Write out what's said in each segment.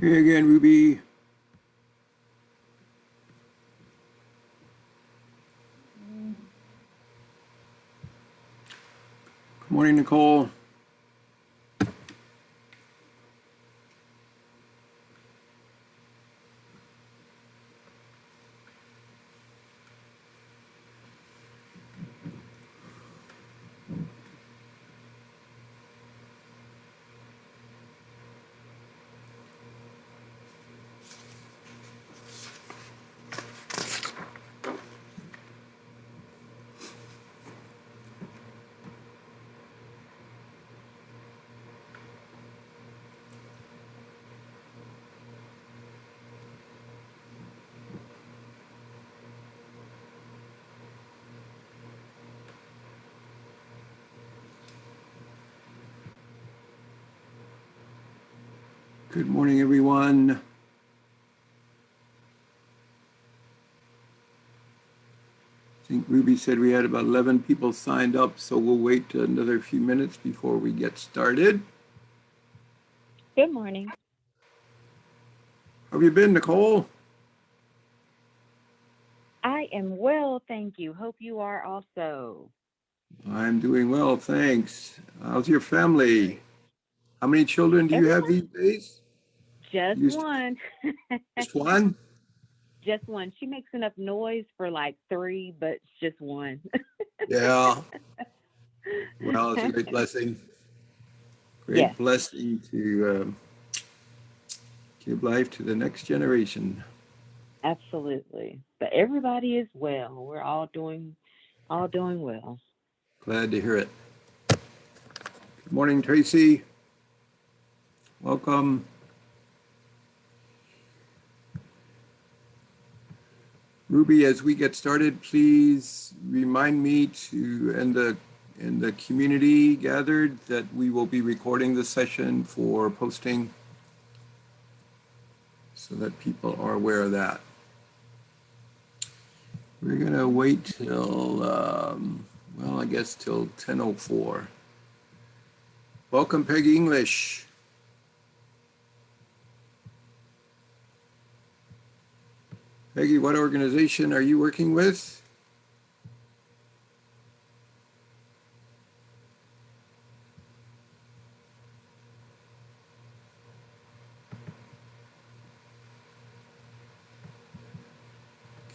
Hey again, Ruby. Good morning, Nicole. Good morning, everyone. I think Ruby said we had about 11 people signed up, so we'll wait another few minutes before we get started. Good morning. How have you been, Nicole? I am well, thank you. Hope you are also. I'm doing well, thanks. How's your family? How many children do you have Everyone, these days? just You one. just one? Just one. She makes enough noise for like three, but it's just one. Yeah. Well, it's a great blessing. Yes, Great blessing to give life to the next generation. absolutely. But everybody is well. We're all doing well. Glad to hear it. Good morning, Tracy. Welcome. Ruby, as we get started, please remind me to, and the community gathered, that we will be recording the session for posting so that people are aware of that. We're going to wait till, well, I guess till 10:04. Welcome, Peggy English. Peggy, what organization are you working with?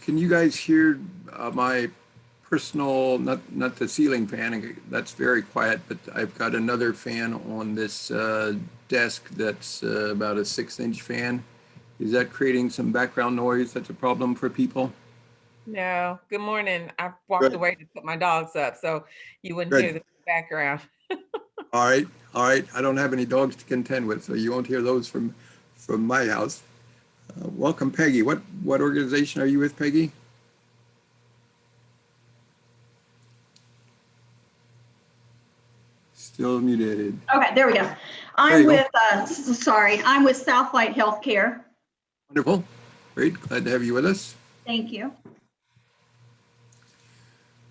Can you guys hear my personal, not the ceiling fan, that's very quiet, but I've got another fan on this desk that's about a 6-inch fan. Is that creating some background noise that's a problem for people? No, good morning. I walked Good, away to put my dogs up, so you wouldn't hear good. the background. All right, all right. I don't have any dogs to contend with, so you won't hear those from my house. Welcome, Peggy. What organization are you with, Peggy? Still muted. Okay, there we go. There I'm you go. with, I'm with Southlight Healthcare. Wonderful. Great. Glad to have you with us. Thank you.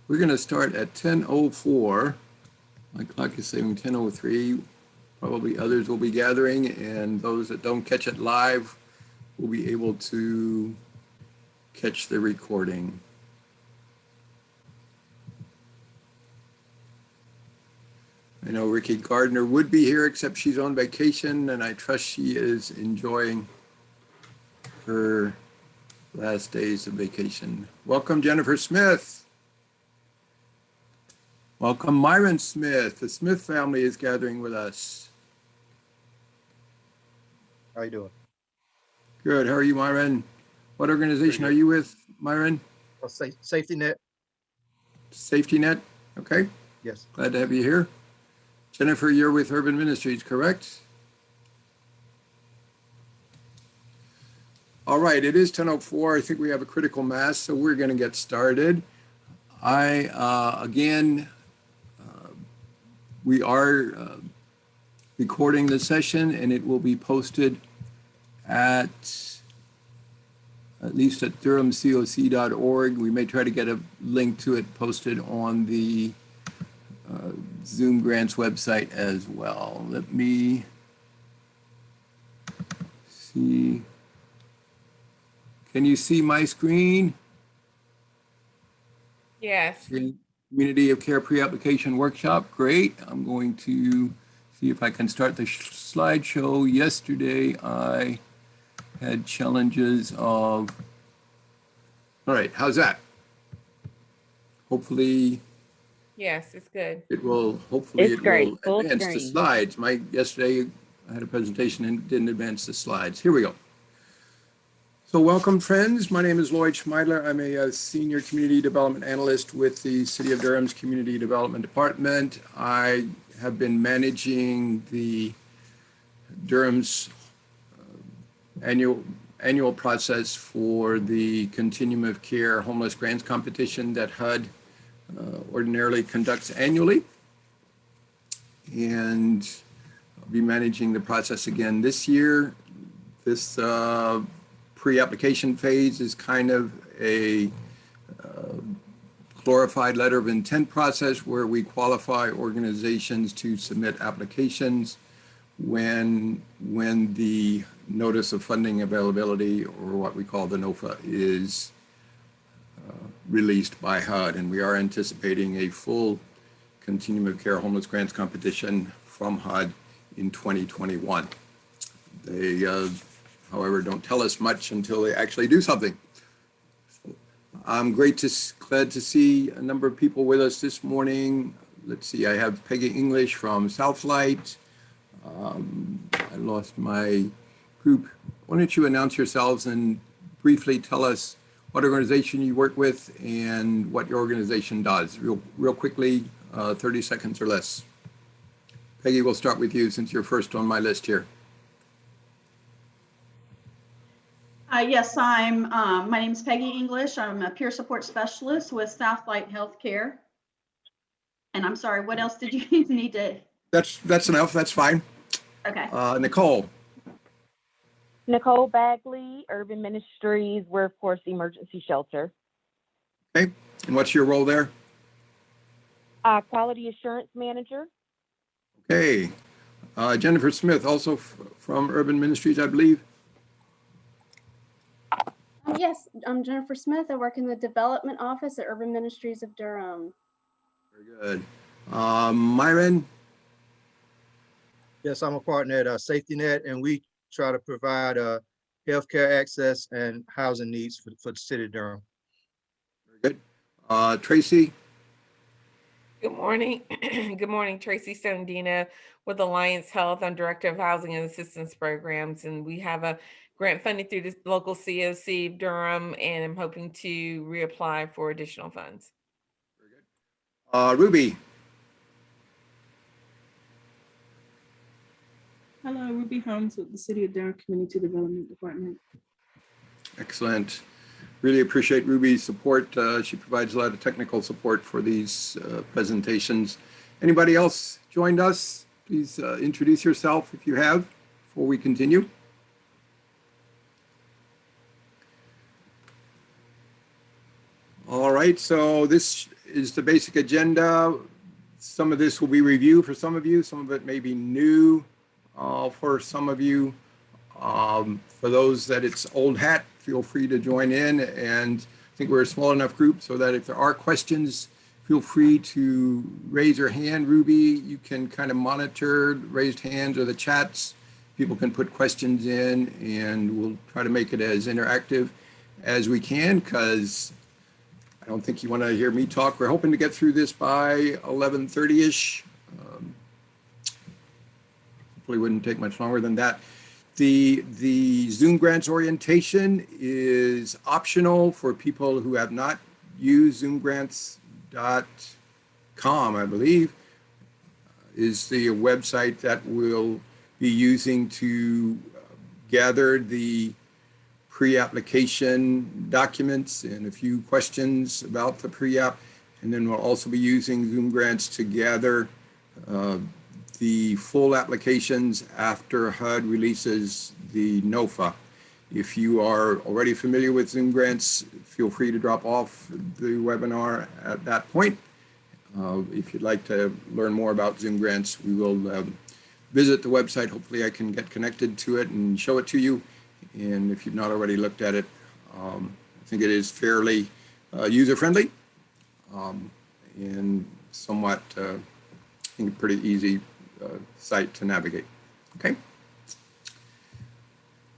We're going to start at 10:04. My clock is saying 10:03. Probably others will be gathering, and those that don't catch it live will be able to catch the recording. I know Ricky Gardner would be here, except she's on vacation, and I trust she is enjoying her last days of vacation. Welcome, Jennifer Smith. Welcome, Myron Smith. The Smith family is gathering with us. How you doing? Good. How are you, Myron? What organization are you with, Myron? Safety net. Safety Net? Okay. Yes. Glad to have you here. Jennifer, you're with Urban Ministries, correct? All right, it is 10:04. I think we have a critical mass, so we're going to get started. We are recording the session, and it will be posted at least at durhamcoc.org. We may try to get a link to it posted on the Zoom Grants website as well. Let me see see. Can you see my screen? Yes. Community of Care Pre-Application Workshop. Great. I'm going to see if I can start the slideshow. Yesterday, I had challenges of, all right, how's that? Hopefully Yes, it's good. it will, hopefully It's it great. will Full advance the screen. slides. Yesterday I had a presentation and didn't advance the slides. Here we go. So welcome, friends. My name is Lloyd Schmeidler. I'm a senior community development analyst with the City of Durham's Community Development Department. I have been managing the Durham's annual process for the Continuum of Care Homeless Grants Competition that HUD ordinarily conducts annually. And I'll be managing the process again this year. This pre-application phase is kind of a glorified letter of intent process where we qualify organizations to submit applications when the notice of funding availability, or what we call the NOFA, is released by HUD. And we are anticipating a full Continuum of Care Homeless Grants competition from HUD in 2021. They, however, don't tell us much until they actually do something. So I'm glad to see a number of people with us this morning. Let's see, I have Peggy English from Southlight. I lost my group. Why don't you announce yourselves and briefly tell us what organization you work with and what your organization does, real quickly, 30 seconds or less. Peggy, we'll start with you since you're first on my list here. Yes, my name's Peggy English. I'm a peer support specialist with Southlight Healthcare. And I'm sorry, what else did you need to? That's enough. That's fine. Okay. Nicole. Nicole Bagley, Urban Ministries, Workforce Emergency Shelter. Okay. And what's your role there? Quality Assurance Manager. Okay. Jennifer Smith, also from Urban Ministries, I believe. Yes, I'm Jennifer Smith. I work in the Development Office at Urban Ministries of Durham. Very good. Myron. Yes, I'm a partner at Safety Net, and we try to provide healthcare access and housing needs for the city of Durham. Very good. Tracy. Good morning. Good morning, Tracy Stondina with Alliance Health. I'm Director of Housing and Assistance Programs, and we have a grant funded through the local CoC of Durham, and I'm hoping to reapply for additional funds. Very good. Ruby. Hello, Ruby Holmes with the City of Durham Community Development Department. Excellent. Really appreciate Ruby's support. She provides a lot of technical support for these presentations. Anybody else joined us? Please introduce yourself if you have before we continue. All right, so this is the basic agenda. Some of this will be review for some of you. Some of it may be new for some of you. For those that it's old hat, feel free to join in. And I think we're a small enough group so that if there are questions, feel free to raise your hand. Ruby, you can kind of monitor raised hands or the chats. People can put questions in, and we'll try to make it as interactive as we can, because I don't think you want to hear me talk. We're hoping to get through this by 11:30-ish. Hopefully wouldn't take much longer than that. The Zoom grants orientation is optional for people who have not used zoomgrants.com, I believe, is the website that we'll be using to gather the pre-application documents and a few questions about the pre-app. And then we'll also be using Zoom grants to gather the full applications after HUD releases the NOFA. If you are already familiar with Zoom grants, feel free to drop off the webinar at that point. If you'd like to learn more about Zoom grants, we will visit the website. Hopefully I can get connected to it and show it to you. And if you've not already looked at it, I think it is fairly user-friendly and somewhat, I think, a pretty easy site to navigate. Okay.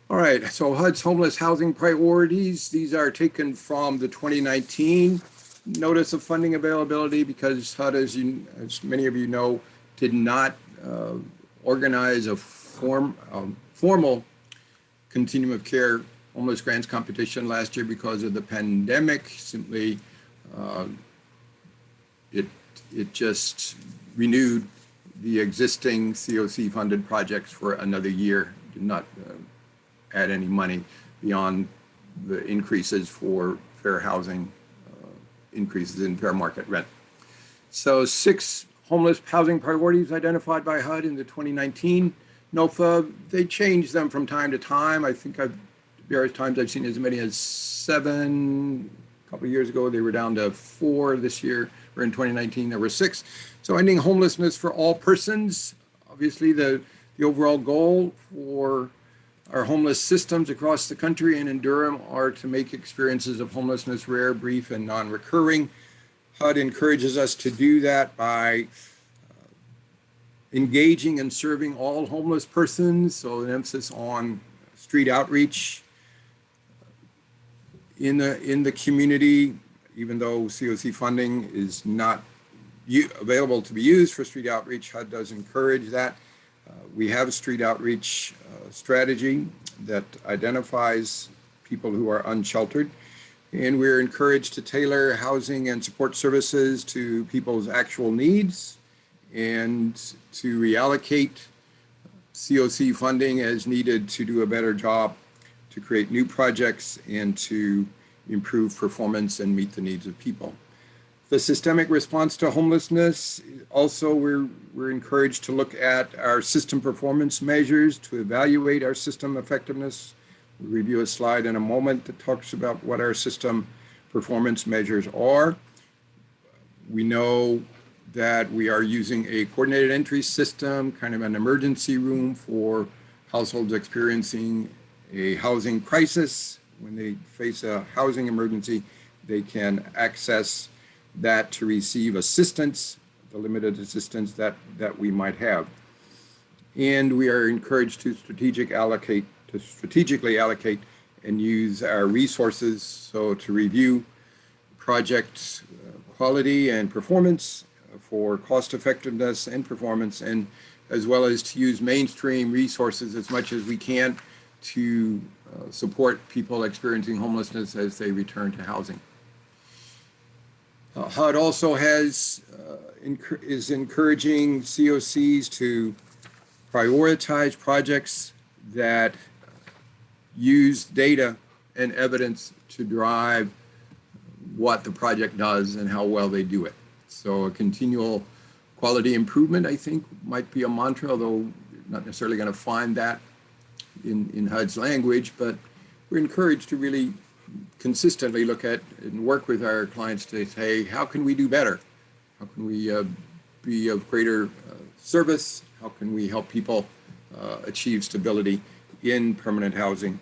All right, so HUD's homeless housing priorities. These are taken from the 2019 Notice of Funding Availability because HUD, as many of you know, did not organize a formal continuum of care homeless grants competition last year because of the pandemic. Simply, it just renewed the existing CoC funded projects for another year. Did not add any money beyond the increases for fair housing, increases in fair market rent. So 6 homeless housing priorities identified by HUD in the 2019 NOFA. They changed them from time to time. I think various times I've seen as many as 7. A couple of years ago, they were down to 4. This year, or in 2019, there were 6. So ending homelessness for all persons. Obviously, the overall goal for our homeless systems across the country and in Durham are to make experiences of homelessness rare, brief, and non-recurring. HUD encourages us to do that by engaging and serving all homeless persons, so an emphasis on street outreach in the community, even though CoC funding is not available to be used for street outreach. HUD does encourage that. We have a street outreach strategy that identifies people who are unsheltered, and we're encouraged to tailor housing and support services to people's actual needs and to reallocate CoC funding as needed to do a better job to create new projects and to improve performance and meet the needs of people. The systemic response to homelessness, also we're encouraged to look at our system performance measures to evaluate our system effectiveness. We'll review a slide in a moment that talks about what our system performance measures are. We know that we are using a coordinated entry system, kind of an emergency room for households experiencing a housing crisis. When they face a housing emergency, they can access that to receive assistance, the limited assistance that we might have. And we are encouraged to strategically allocate and use our resources, so to review project quality and performance for cost effectiveness and performance, and as well as to use mainstream resources as much as we can to support people experiencing homelessness as they return to housing. HUD also is encouraging CoCs to prioritize projects that use data and evidence to drive what the project does and how well they do it. So a continual quality improvement, I think, might be a mantra, although you're not necessarily going to find that in HUD's language, but we're encouraged to really consistently look at and work with our clients to say, how can we do better? How can we be of greater service? How can we help people achieve stability in permanent housing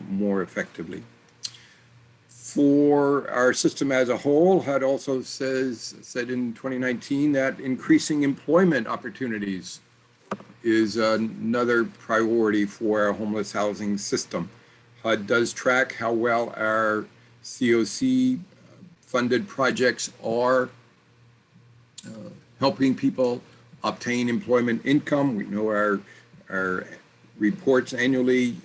more effectively? For our system as a whole, HUD also said in 2019 that increasing employment opportunities is another priority for our homeless housing system. HUD does track how well our CoC funded projects are helping people obtain employment income. We know our reports annually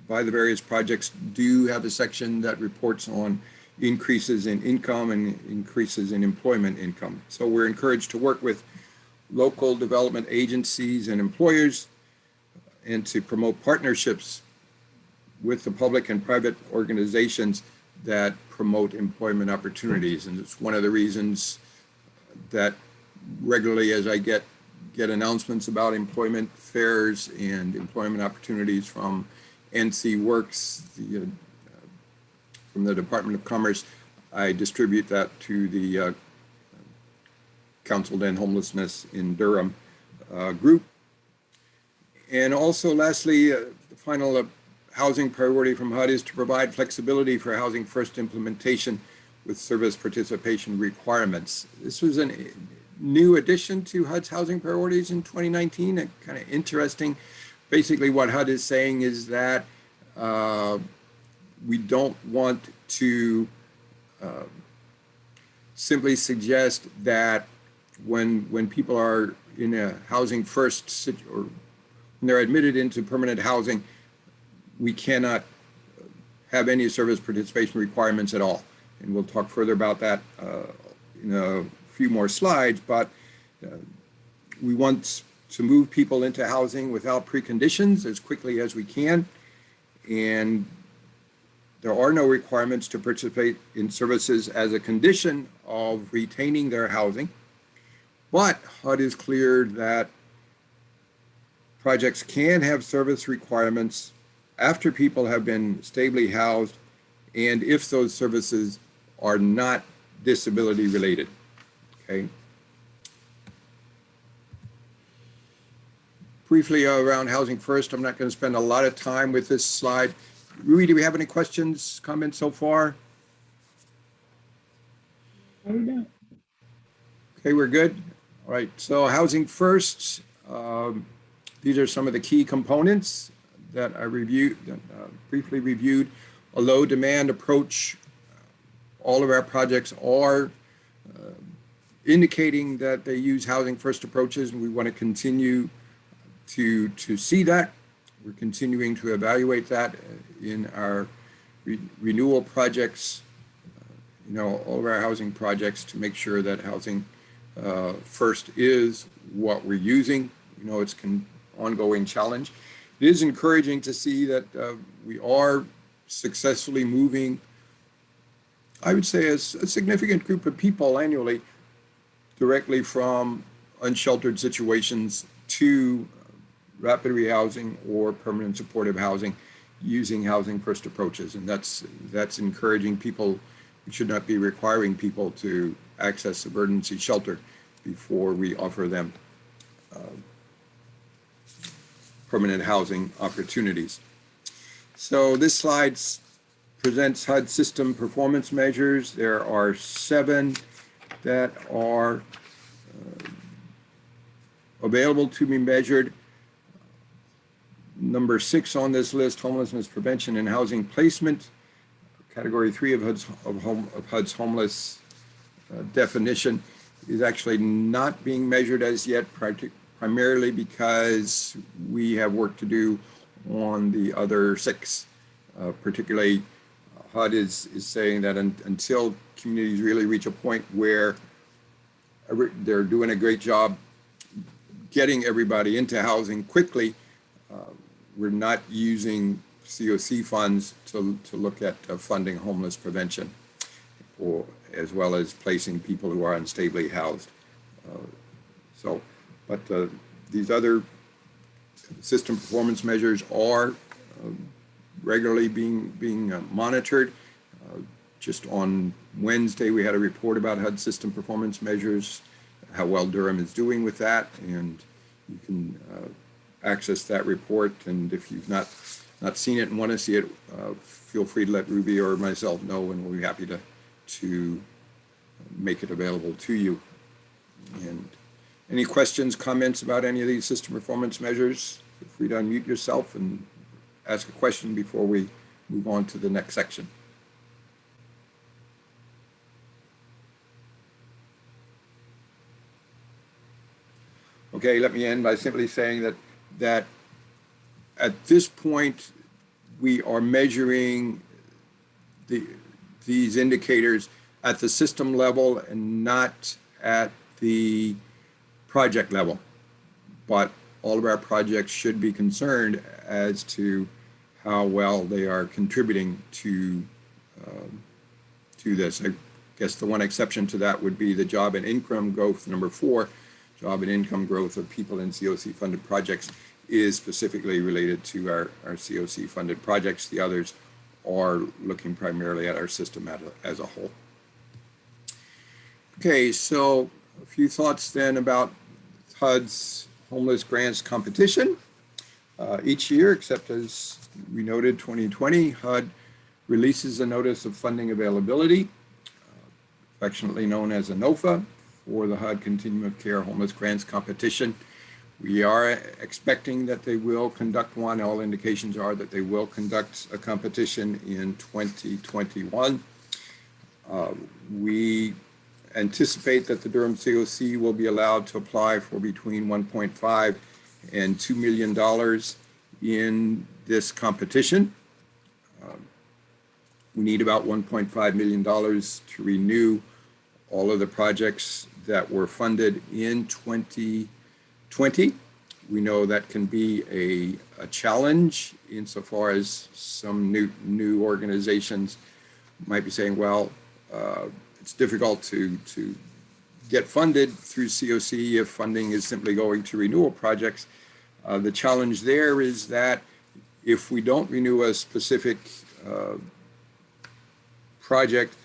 by the various projects do have a section that reports on increases in income and increases in employment income. So we're encouraged to work with local development agencies and employers and to promote partnerships with the public and private organizations that promote employment opportunities. And it's one of the reasons that regularly, as I get announcements about employment fairs and employment opportunities from NC Works, from the Department of Commerce, I distribute that to the Council to End Homelessness in Durham group. And also lastly, the final housing priority from HUD is to provide flexibility for housing first implementation with service participation requirements. This was a new addition to HUD's housing priorities in 2019, and kind of interesting. Basically, what HUD is saying is that we don't want to simply suggest that when people are in a housing first or when they're admitted into permanent housing, we cannot have any service participation requirements at all. And we'll talk further about that in a few more slides, but we want to move people into housing without preconditions as quickly as we can. And there are no requirements to participate in services as a condition of retaining their housing. But HUD is clear that projects can have service requirements after people have been stably housed and if those services are not disability related. Okay. Briefly around Housing First, I'm not going to spend a lot of time with this slide. Rui, do we have any questions, comments so far? Okay, we're good. All right, so Housing First, these are some of the key components that I briefly reviewed. A low demand approach. All of our projects are indicating that they use housing first approaches, and we want to continue to see that. We're continuing to evaluate that in our renewal projects, all of our housing projects, to make sure that housing first is what we're using. It's an ongoing challenge. It is encouraging to see that we are successfully moving, I would say, a significant group of people annually directly from unsheltered situations to rapid rehousing or permanent supportive housing using housing first approaches. And that's encouraging. People, we should not be requiring people to access emergency shelter before we offer them permanent housing opportunities. So this slide presents HUD system performance measures. There are 7 that are available to be measured. Number 6 on this list, homelessness prevention and housing placement, category 3 of HUD's homeless definition, is actually not being measured as yet, primarily because we have work to do on the other 6. Particularly, HUD is saying that until communities really reach a point where they're doing a great job getting everybody into housing quickly, we're not using CoC funds to look at funding homeless prevention, or as well as placing people who are unstably housed. But these other system performance measures are regularly being monitored. Just on Wednesday, we had a report about HUD system performance measures, how well Durham is doing with that, and you can access that report. And if you've not seen it and want to see it, feel free to let Ruby or myself know, and we'll be happy to make it available to you. And any questions, comments about any of these system performance measures, feel free to unmute yourself and ask a question before we move on to the next section. Okay, let me end by simply saying that at this point, we are measuring these indicators at the system level and not at the project level. But all of our projects should be concerned as to how well they are contributing to this. I guess the one exception to that would be the job and income growth, number 4. Job and income growth of people in CoC funded projects is specifically related to our CoC funded projects. The others are looking primarily at our system as a whole. Okay, so a few thoughts then about HUD's homeless grants competition. Each year, except as we noted, 2020, HUD releases a notice of funding availability, affectionately known as a NOFA, for the HUD Continuum of Care Homeless Grants Competition. We are expecting that they will conduct one. All indications are that they will conduct a competition in 2021. We anticipate that the Durham CoC will be allowed to apply for between 1.5 and $2 million in this competition. We need about $1.5 million to renew all of the projects that were funded in 2020. We know that can be a challenge insofar as some new organizations might be saying, well, it's difficult to get funded through CoC if funding is simply going to renewal projects. The challenge there is that if we don't renew a specific project,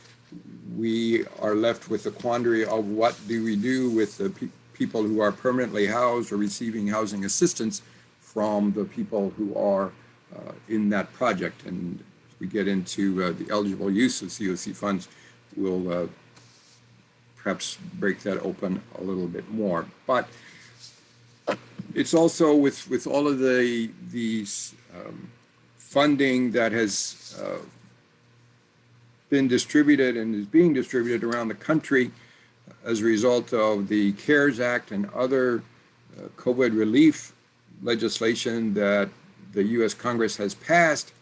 we are left with the quandary of what do we do with the people who are permanently housed or receiving housing assistance from the people who are in that project. And as we get into the eligible use of CoC funds, we'll perhaps break that open a little bit more. But it's also with all of these funding that has been distributed and is being distributed around the country as a result of the CARES Act and other COVID relief legislation that the U.S. Congress has passed.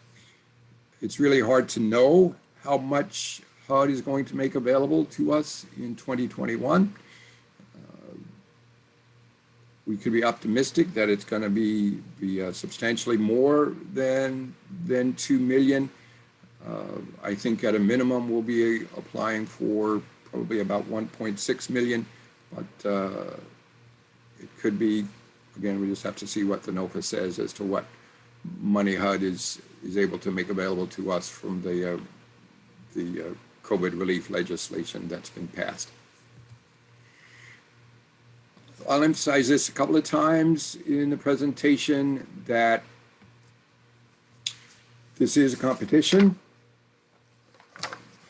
It's really hard to know how much HUD is going to make available to us in 2021. We could be optimistic that it's going to be substantially more than 2 million. I think at a minimum we'll be applying for probably about 1.6 million, but it could be, again, we just have to see what the NOFA says as to what money HUD is able to make available to us from the COVID relief legislation that's been passed. I'll emphasize this a couple of times in the presentation that this is a competition.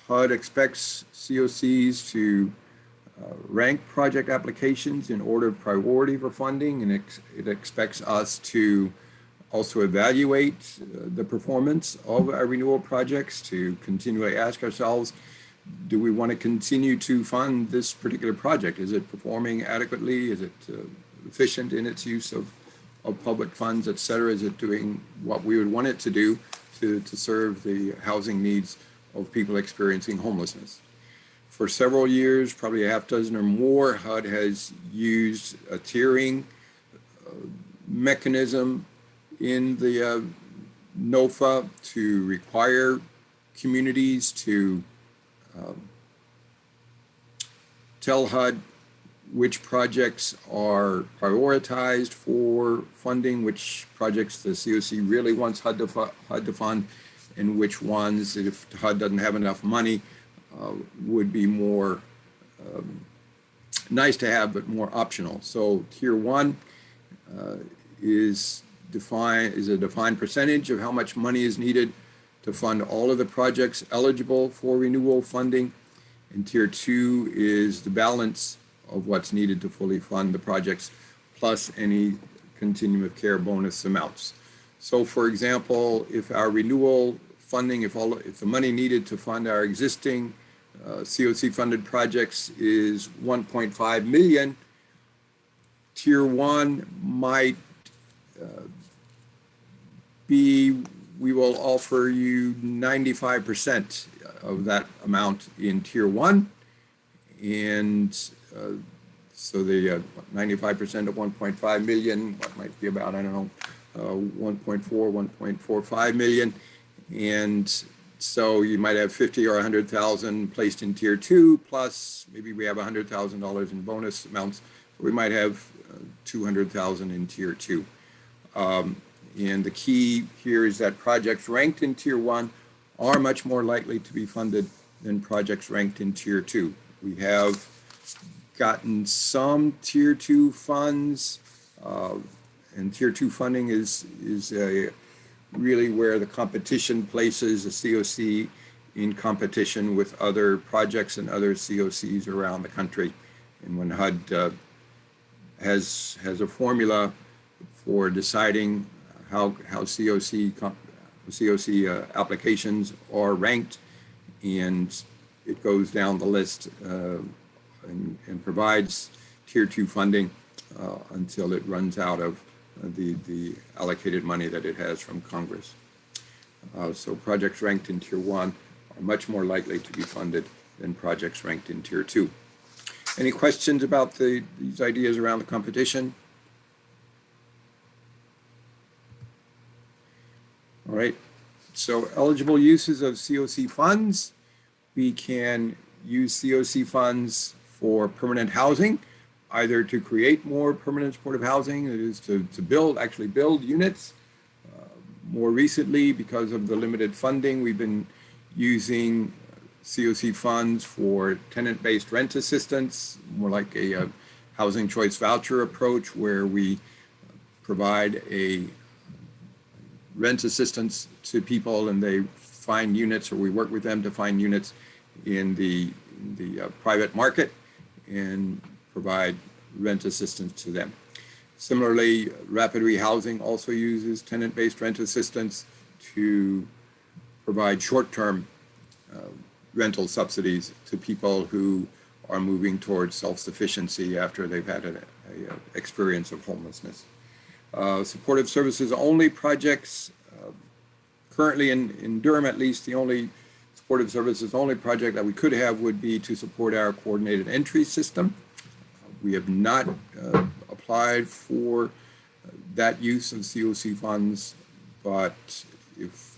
HUD expects CoCs to rank project applications in order of priority for funding, and it expects us to also evaluate the performance of our renewal projects, to continually ask ourselves, do we want to continue to fund this particular project? Is it performing adequately? Is it efficient in its use of public funds, et cetera? Is it doing what we would want it to do to serve the housing needs of people experiencing homelessness? For several years, probably a half dozen or more, HUD has used a tiering mechanism in the NOFA to require communities to tell HUD which projects are prioritized for funding, which projects the CoC really wants HUD to fund, and which ones, if HUD doesn't have enough money, would be more nice to have, but more optional. So tier 1 is a defined percentage of how much money is needed to fund all of the projects eligible for renewal funding. And tier 2 is the balance of what's needed to fully fund the projects, plus any continuum of care bonus amounts. So for example, if our renewal funding, if the money needed to fund our existing CoC funded projects is 1.5 million, tier 1 might be, we will offer you 95% of that amount in tier 1. And so the 95% of 1.5 million, what might be about, I don't know, 1.4, 1.45 million. And so you might have 50 or 100,000 placed in tier 2, plus maybe we have $100,000 in bonus amounts. We might have 200,000 in tier 2. And the key here is that projects ranked in tier 1 are much more likely to be funded than projects ranked in tier 2. We have gotten some tier 2 funds And tier 2 funding is really where the competition places the CoC in competition with other projects and other CoCs around the country. And when HUD has a formula for deciding how CoC applications are ranked, and it goes down the list and provides tier 2 funding until it runs out of the allocated money that it has from Congress. So projects ranked in tier 1 are much more likely to be funded than projects ranked in tier 2. Any questions about these ideas around the competition? All right, so eligible uses of CoC funds. We can use CoC funds for permanent housing, either to create more permanent supportive housing, that is to actually build units. More recently, because of the limited funding, we've been using CoC funds for tenant-based rent assistance, more like a housing choice voucher approach, where we provide a rent assistance to people and they find units, or we work with them to find units in the private market and provide rent assistance to them. Similarly, rapid rehousing also uses tenant-based rent assistance to provide short-term rental subsidies to people who are moving towards self-sufficiency after they've had an experience of homelessness. Supportive services only projects, currently in Durham at least, the only supportive services only project that we could have would be to support our coordinated entry system. We have not applied for that use of CoC funds, but if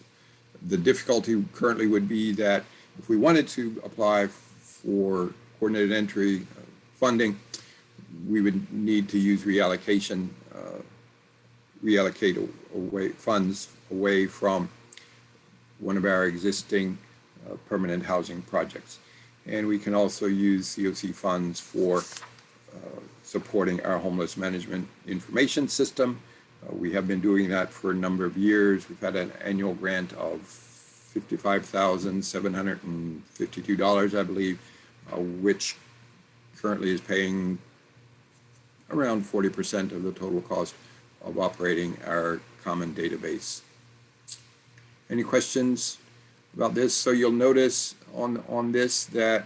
the difficulty currently would be that if we wanted to apply for coordinated entry funding, we would need to use reallocate funds away from one of our existing permanent housing projects. And we can also use CoC funds for supporting our homeless management information system. We have been doing that for a number of years. We've had an annual grant of $55,752, I believe, which currently is paying around 40% of the total cost of operating our common database. Any questions about this? So you'll notice on this that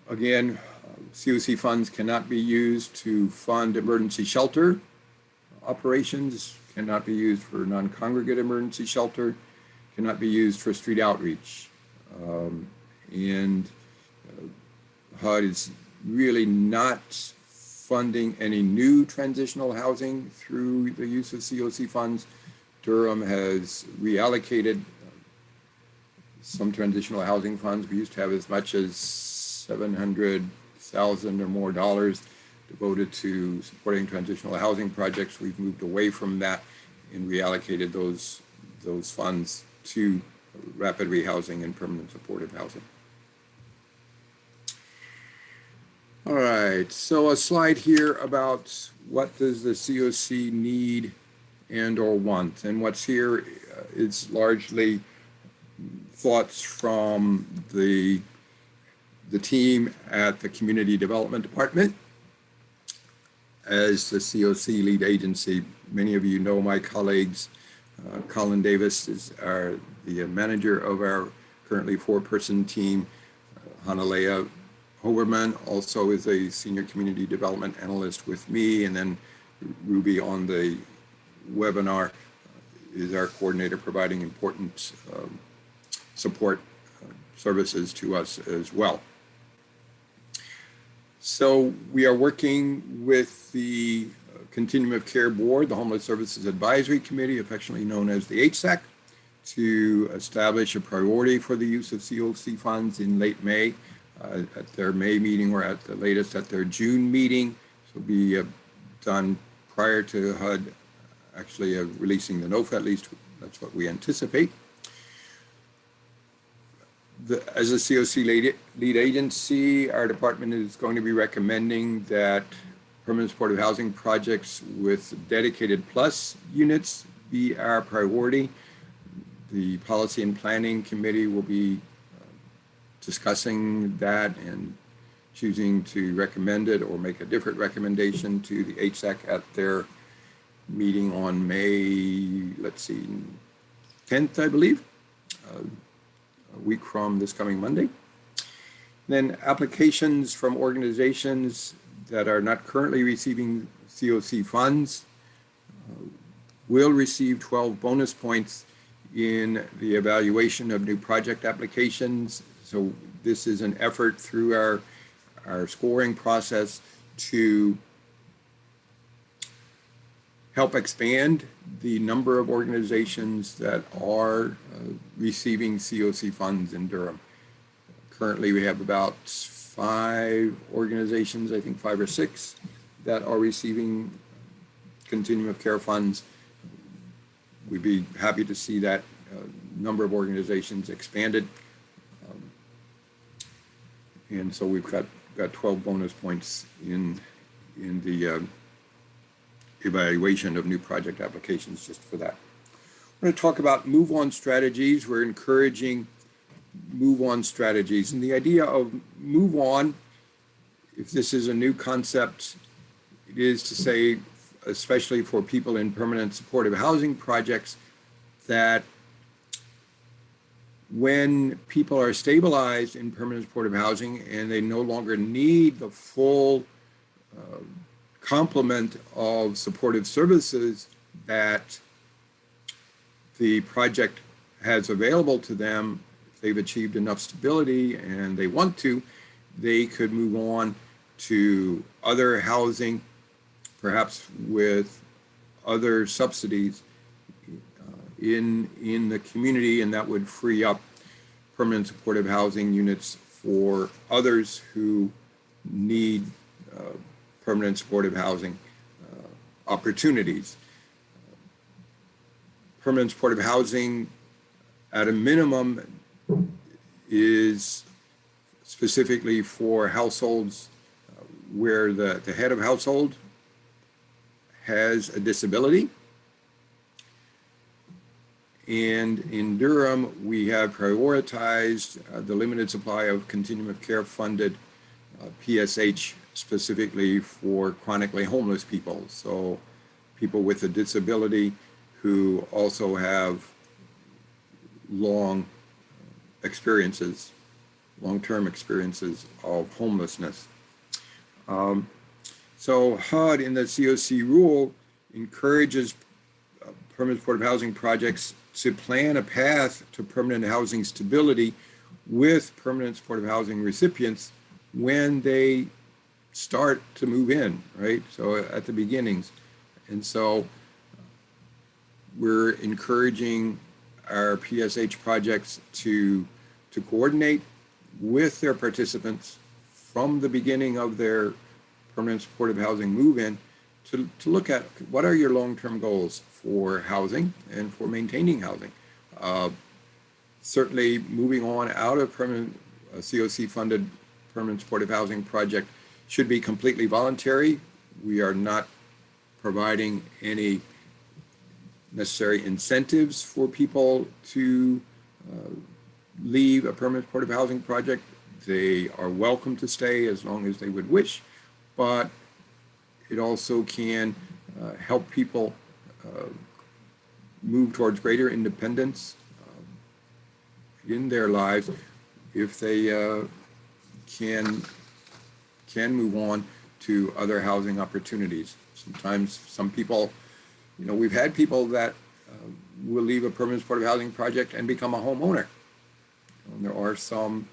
again, CoC funds cannot be used to fund emergency shelter operations, cannot be used for non-congregate emergency shelter, cannot be used for street outreach. And HUD is really not funding any new transitional housing through the use of CoC funds. Durham has reallocated some transitional housing funds. We used to have as much as $700,000 or more devoted to supporting transitional housing projects. We've moved away from that and reallocated those funds to rapid rehousing and permanent supportive housing. All right, so a slide here about what does the CoC need and or want. And what's here is largely thoughts from the team at the Community Development Department as the CoC lead agency. Many of you know my colleagues. Colin Davis is the manager of our currently 4-person team. Hanalea Hoberman also is a senior community development analyst with me, and then Ruby on the webinar is our coordinator providing important support services to us as well. So we are working with the Continuum of Care Board, the Homeless Services Advisory Committee, affectionately known as the HSAC, to establish a priority for the use of CoC funds in late May. At their May meeting, or at the latest at their June meeting. So it'll be done prior to HUD actually releasing the NOFA, at least that's what we anticipate. As a CoC lead agency, our department is going to be recommending that permanent supportive housing projects with dedicated plus units be our priority. The Policy and Planning Committee will be discussing that and choosing to recommend it or make a different recommendation to the HSAC at their meeting on May, let's see, 10th, I believe, a week from this coming Monday. Then applications from organizations that are not currently receiving CoC funds will receive 12 bonus points in the evaluation of new project applications. So this is an effort through our scoring process to help expand the number of organizations that are receiving CoC funds in Durham. Currently, we have about 5 organizations, I think 5 or 6, that are receiving continuum of care funds. We'd be happy to see that number of organizations expanded. And so we've got 12 bonus points in the evaluation of new project applications just for that. We're going to talk about move-on strategies. We're encouraging move-on strategies. And the idea of move-on, if this is a new concept, it is to say, especially for people in permanent supportive housing projects, that when people are stabilized in permanent supportive housing and they no longer need the full complement of supportive services that the project has available to them, if they've achieved enough stability and they want to, they could move on to other housing, perhaps with other subsidies in the community, and that would free up permanent supportive housing units for others who need permanent supportive housing opportunities. Permanent supportive housing, at a minimum, is specifically for households where the head of household has a disability. And in Durham, we have prioritized the limited supply of continuum of care funded PSH specifically for chronically homeless people. So people with a disability who also have long-term experiences of homelessness. So HUD in the CoC rule encourages permanent supportive housing projects to plan a path to permanent housing stability with permanent supportive housing recipients when they start to move in, right? So at the beginnings. And so we're encouraging our PSH projects to coordinate with their participants from the beginning of their permanent supportive housing move-in to look at what are your long-term goals for housing and for maintaining housing. Certainly moving on out of permanent CoC funded permanent supportive housing project should be completely voluntary. We are not providing any necessary incentives for people to leave a permanent supportive housing project. They are welcome to stay as long as they would wish, but it also can help people move towards greater independence in their lives if they can move on to other housing opportunities. Sometimes some people, you know, we've had people that will leave a permanent supportive housing project and become a homeowner. And there are some,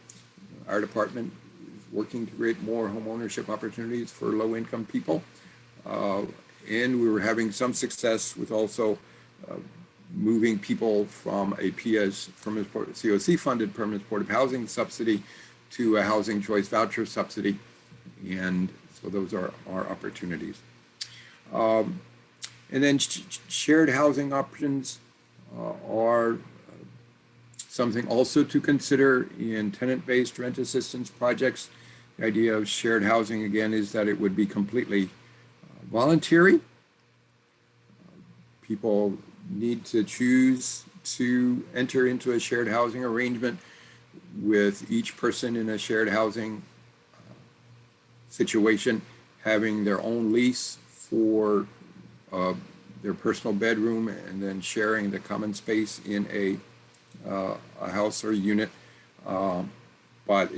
our department is working to create more home ownership opportunities for low-income people. And we were having some success with also moving people from a CoC funded permanent supportive housing subsidy to a housing choice voucher subsidy. And so those are our opportunities. And then shared housing options are something also to consider in tenant-based rent assistance projects. The idea of shared housing, again, is that it would be completely voluntary. People need to choose to enter into a shared housing arrangement with each person in a shared housing situation having their own lease for their personal bedroom and then sharing the common space in a house or unit. But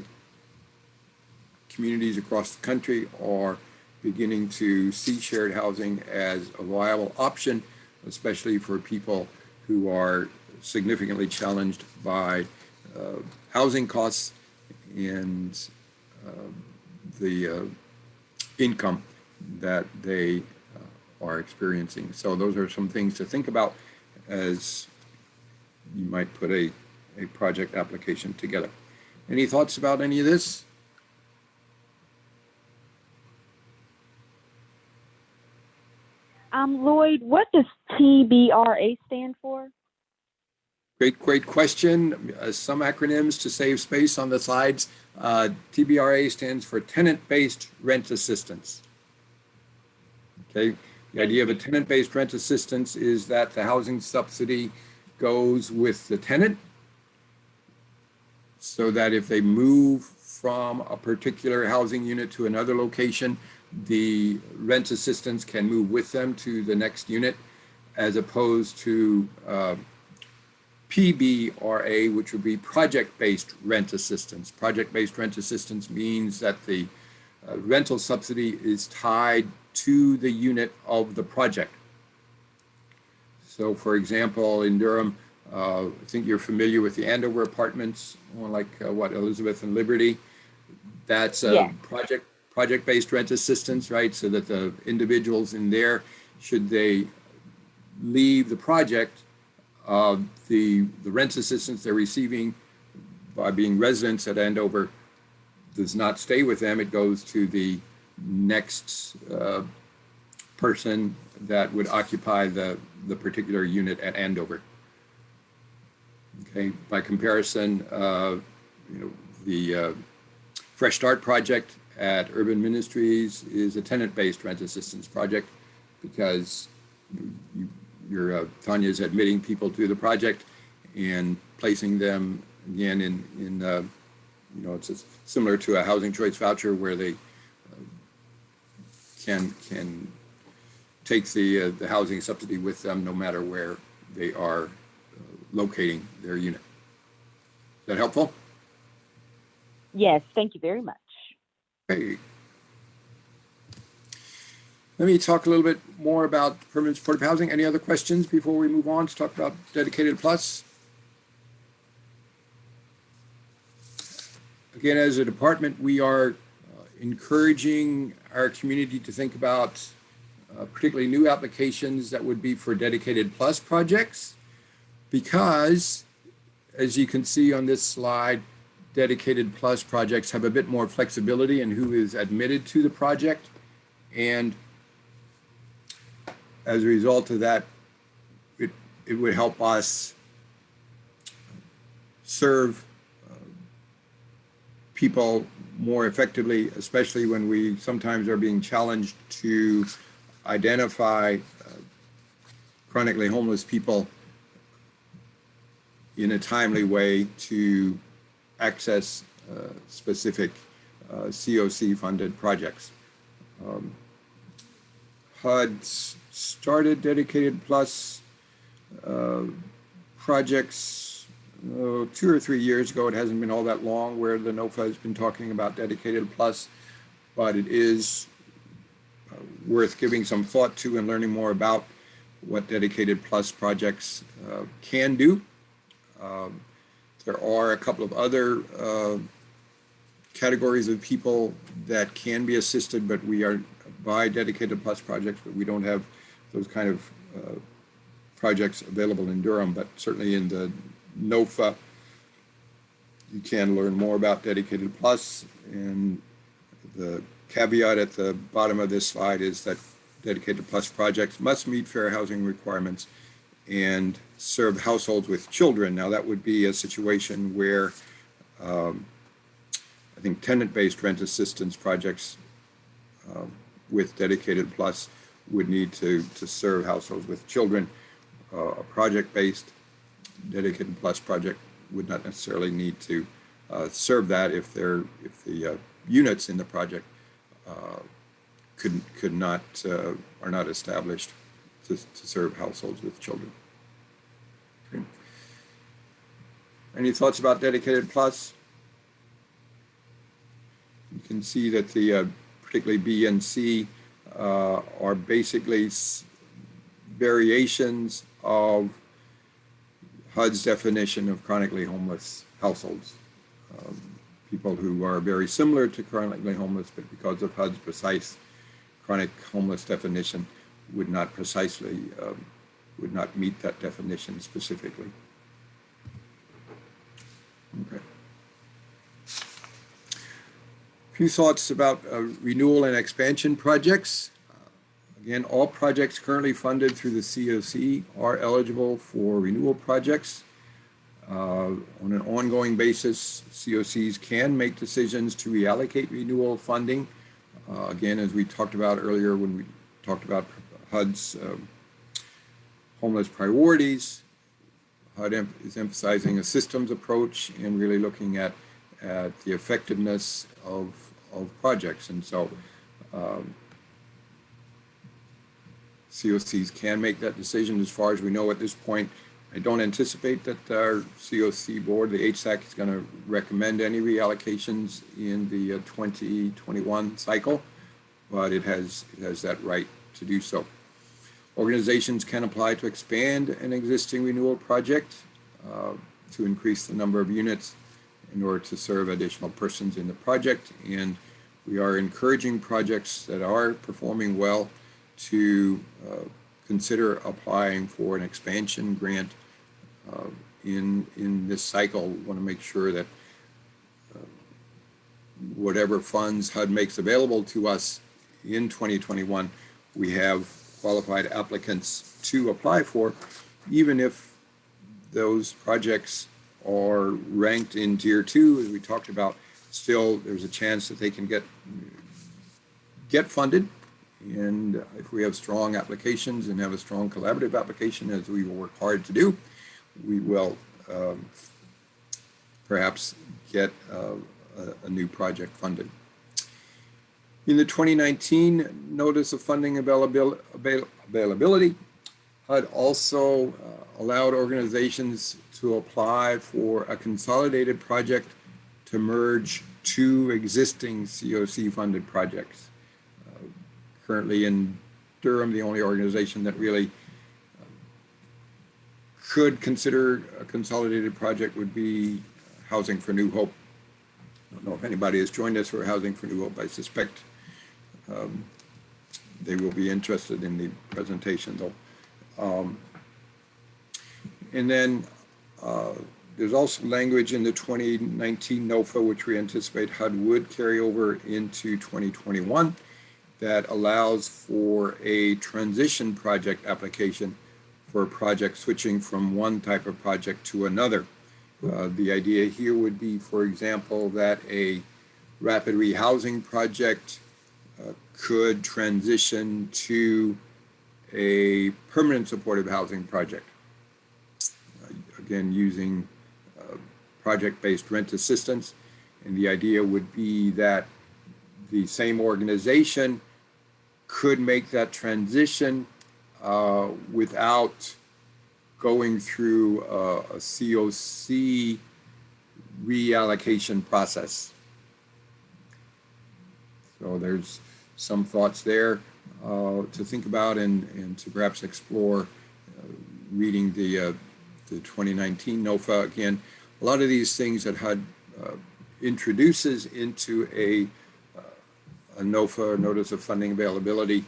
communities across the country are beginning to see shared housing as a viable option, especially for people who are significantly challenged by housing costs and the income that they are experiencing. So those are some things to think about as you might put a project application together. Any thoughts about any of this? Lloyd, what does TBRA stand for? Great question. Some acronyms to save space on the slides. TBRA stands for Tenant-Based Rent Assistance. Okay, the idea of a tenant-based rent assistance is that the housing subsidy goes with the tenant so that if they move from a particular housing unit to another location, the rent assistance can move with them to the next unit, as opposed to PBRA, which would be project-based rent assistance. Project-based rent assistance means that the rental subsidy is tied to the unit of the project. So for example, in Durham, I think you're familiar with the Andover apartments, like Elizabeth and Liberty. That's a project-based rent assistance, right? So that the individuals in there, should they leave the project, the rent assistance they're receiving by being residents at Andover does not stay with them. It goes to the next person that would occupy the particular unit at Andover. Okay, by comparison, the Fresh Start project at Urban Ministries is a tenant-based rent assistance project because Tanya is admitting people to the project and placing them again in it's similar to a housing choice voucher where they can take the housing subsidy with them no matter where they are locating their unit. Is that helpful? Yes, thank you very much. Okay. Let me talk a little bit more about permanent supportive housing. Any other questions before we move on to talk about Dedicated Plus? Again, as a department, we are encouraging our community to think about particularly new applications that would be for Dedicated Plus projects, because as you can see on this slide, Dedicated Plus projects have a bit more flexibility in who is admitted to the project. And as a result of that, it would help us serve people more effectively, especially when we sometimes are being challenged to identify chronically homeless people in a timely way to access specific CoC funded projects. HUD started Dedicated Plus projects 2 or 3 years ago. It hasn't been all that long where the NOFA has been talking about Dedicated Plus, but it is worth giving some thought to and learning more about what Dedicated Plus projects can do. There are a couple of other categories of people that can be assisted, but we are by Dedicated Plus projects, but we don't have those kind of projects available in Durham, but certainly in the NOFA, you can learn more about Dedicated Plus. And the caveat at the bottom of this slide is that Dedicated Plus projects must meet fair housing requirements and serve households with children. Now that would be a situation where I think tenant-based rent assistance projects with Dedicated Plus would need to serve households with children. A project-based dedicated plus project would not necessarily need to serve that if the units in the project could not are not established to serve households with children. Okay. Any thoughts about dedicated plus? You can see that the particularly B and C are basically variations of HUD's definition of chronically homeless households. People who are very similar to chronically homeless, but because of HUD's precise chronic homeless definition, would not precisely, would not meet that definition specifically. Okay. A few thoughts about renewal and expansion projects. Again, all projects currently funded through the CoC are eligible for renewal projects. On an ongoing basis, COCs can make decisions to reallocate renewal funding. Again, as we talked about earlier when we talked about HUD's homeless priorities, HUD is emphasizing a systems approach and really looking at the effectiveness of projects. And so COCs can make that decision. As far as we know at this point, I don't anticipate that our CoC board, the HSAC, is going to recommend any reallocations in the 2021 cycle, but it has that right to do so. Organizations can apply to expand an existing renewal project to increase the number of units in order to serve additional persons in the project. And we are encouraging projects that are performing well to consider applying for an expansion grant in this cycle. We want to make sure that whatever funds HUD makes available to us in 2021, we have qualified applicants to apply for, even if those projects are ranked in tier 2, as we talked about. Still, there's a chance that they can get funded. And if we have strong applications and have a strong collaborative application, as we will work hard to do, we will perhaps get a new project funded. In the 2019 Notice of Funding Availability, HUD also allowed organizations to apply for a consolidated project to merge 2 existing CoC funded projects. Currently in Durham, the only organization that really could consider a consolidated project would be Housing for New Hope. I don't know if anybody has joined us for Housing for New Hope. I suspect they will be interested in the presentation though. And then there's also language in the 2019 NOFA, which we anticipate HUD would carry over into 2021, that allows for a transition project application for a project switching from one type of project to another. The idea here would be, for example, that a rapid rehousing project could transition to a permanent supportive housing project. Again, using project-based rent assistance. And the idea would be that the same organization could make that transition without going through a CoC reallocation process. So there's some thoughts there to think about and to perhaps explore reading the 2019 NOFA. Again, a lot of these things that HUD introduces into a NOFA, Notice of Funding Availability,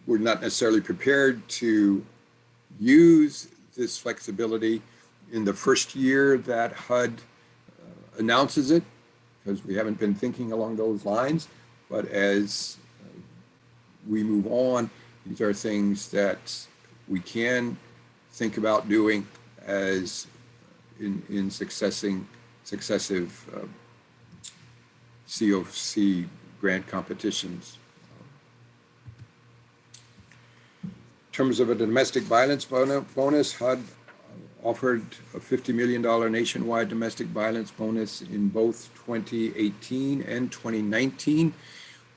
we're not necessarily prepared to use this flexibility in the first year that HUD announces it, because we haven't been thinking along those lines. But as we move on, these are things that we can think about doing as in successive CoC grant competitions. terms of a domestic violence bonus, HUD offered a $50 million nationwide domestic violence bonus in both 2018 and 2019.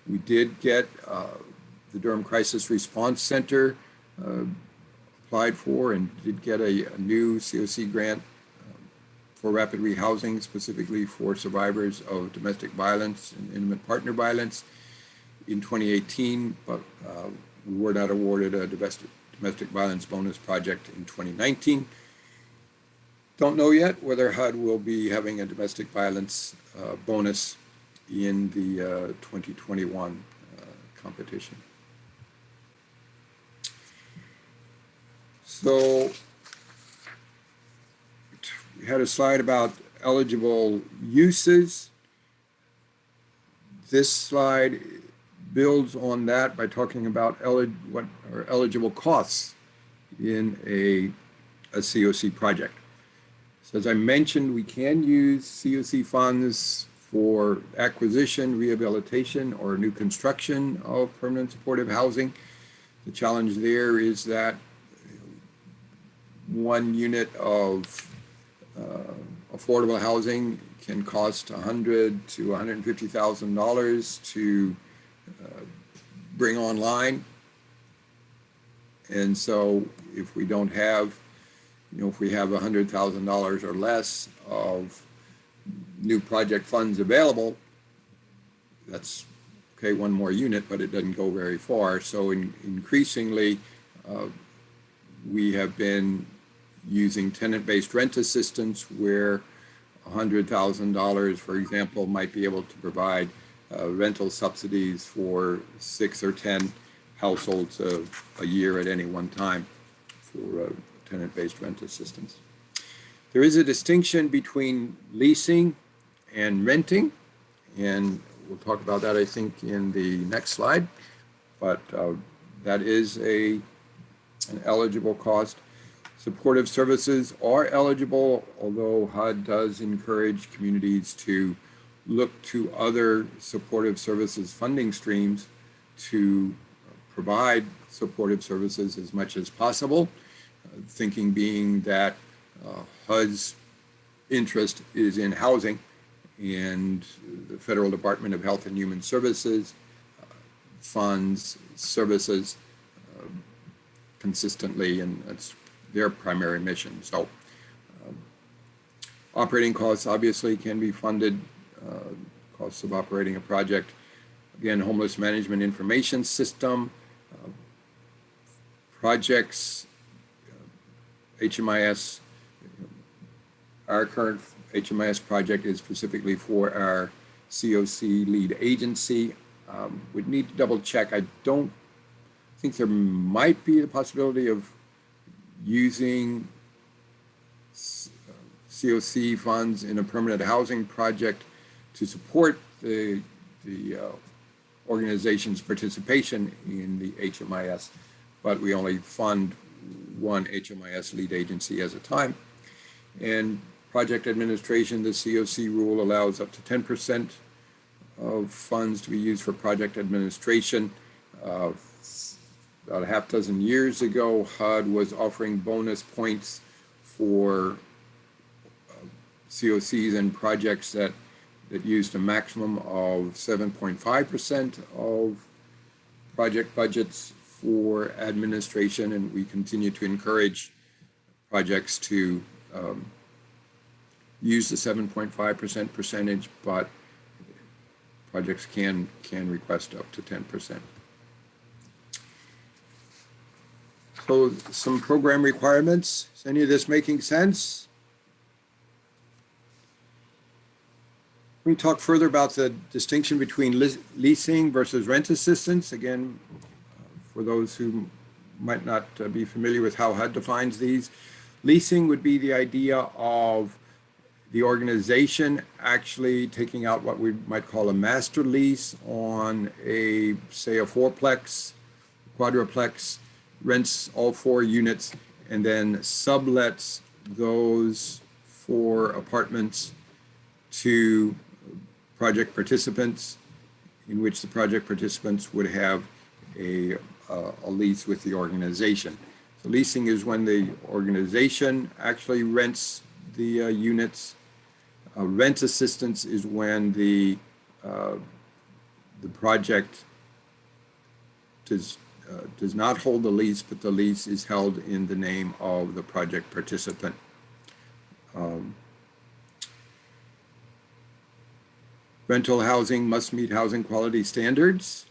We did get the Durham Crisis Response Center applied for and did get a new CoC grant for rapid rehousing, specifically for survivors of domestic violence and intimate partner violence in 2018, but we were not awarded a domestic violence bonus project in 2019. Don't know yet whether HUD will be having a domestic violence bonus in the 2021 competition. So we had a slide about eligible uses. This slide builds on that by talking about what are eligible costs in a CoC project. So as I mentioned, we can use CoC funds for acquisition, rehabilitation, or new construction of permanent supportive housing. The challenge there is that one unit of affordable housing can cost $100,000 to $150,000 to bring online. And so if we don't have, if we have $100,000 or less of new project funds available, that's okay, one more unit, but it doesn't go very far. So increasingly, we have been using tenant-based rent assistance where $100,000, for example, might be able to provide rental subsidies for 6 or 10 households a year at any one time for tenant-based rent assistance. There is a distinction between leasing and renting, and we'll talk about that, I think, in the next slide, but that is an eligible cost. Supportive services are eligible, although HUD does encourage communities to look to other supportive services funding streams to provide supportive services as much as possible, thinking being that HUD's interest is in housing, and the Federal Department of Health and Human Services funds services consistently, and that's their primary mission. So operating costs obviously can be funded, costs of operating a project. Again, homeless management information system, projects, HMIS. Our current HMIS project is specifically for our CoC lead agency. Would need to double check. I don't think there might be the possibility of using CoC funds in a permanent housing project to support the organization's participation in the HMIS, but we only fund one HMIS lead agency at a time. And project administration, the CoC rule allows up to 10% of funds to be used for project administration. About a half dozen years ago, HUD was offering bonus points for CoCs and projects that used a maximum of 7.5% of project budgets for administration, and we continue to encourage projects to use the 7.5% percentage, but projects can request up to 10%. So some program requirements. Is any of this making sense? Let me talk further about the distinction between leasing versus rent assistance. Again, for those who might not be familiar with how HUD defines these, leasing would be the idea of the organization actually taking out what we might call a master lease on say a fourplex, quadruplex, rents all 4 units, and then sublets those 4 apartments to project participants, in which the project participants would have a a lease with the organization. So leasing is when the organization actually rents the units. Rent assistance is when the project does not hold the lease, but the lease is held in the name of the project participant. Rental housing must meet housing quality standards.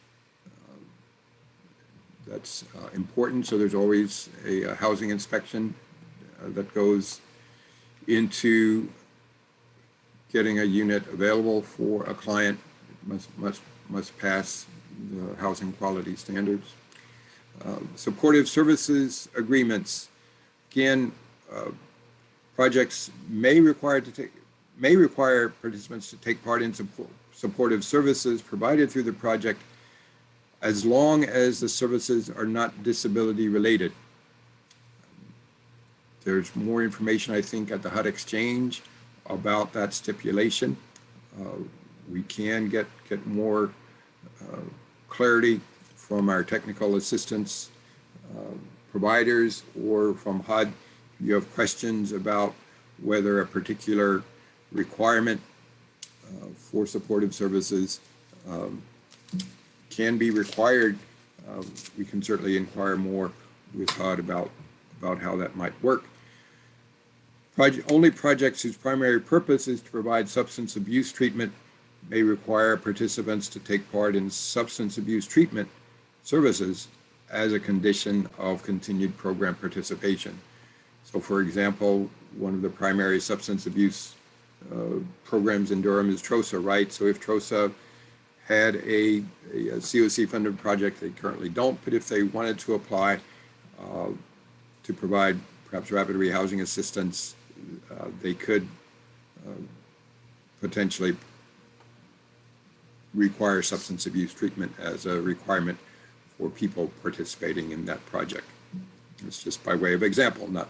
That's important. So there's always a housing inspection that goes into getting a unit available for a client. It must pass the housing quality standards. Supportive services agreements. Again, projects may require participants to take part in supportive services provided through the project, as long as the services are not disability related. There's more information, I think, at the HUD Exchange about that stipulation. We can get more clarity from our technical assistance providers or from HUD. If you have questions about whether a particular requirement for supportive services can be required, we can certainly inquire more with HUD about how that might work. Only projects whose primary purpose is to provide substance abuse treatment may require participants to take part in substance abuse treatment services as a condition of continued program participation. So for example, one of the primary substance abuse programs in Durham is TROSA, right? So if TROSA had a CoC funded project, they currently don't, but if they wanted to apply to provide perhaps rapid rehousing assistance, they could potentially require substance abuse treatment as a requirement for people participating in that project. It's just by way of example, not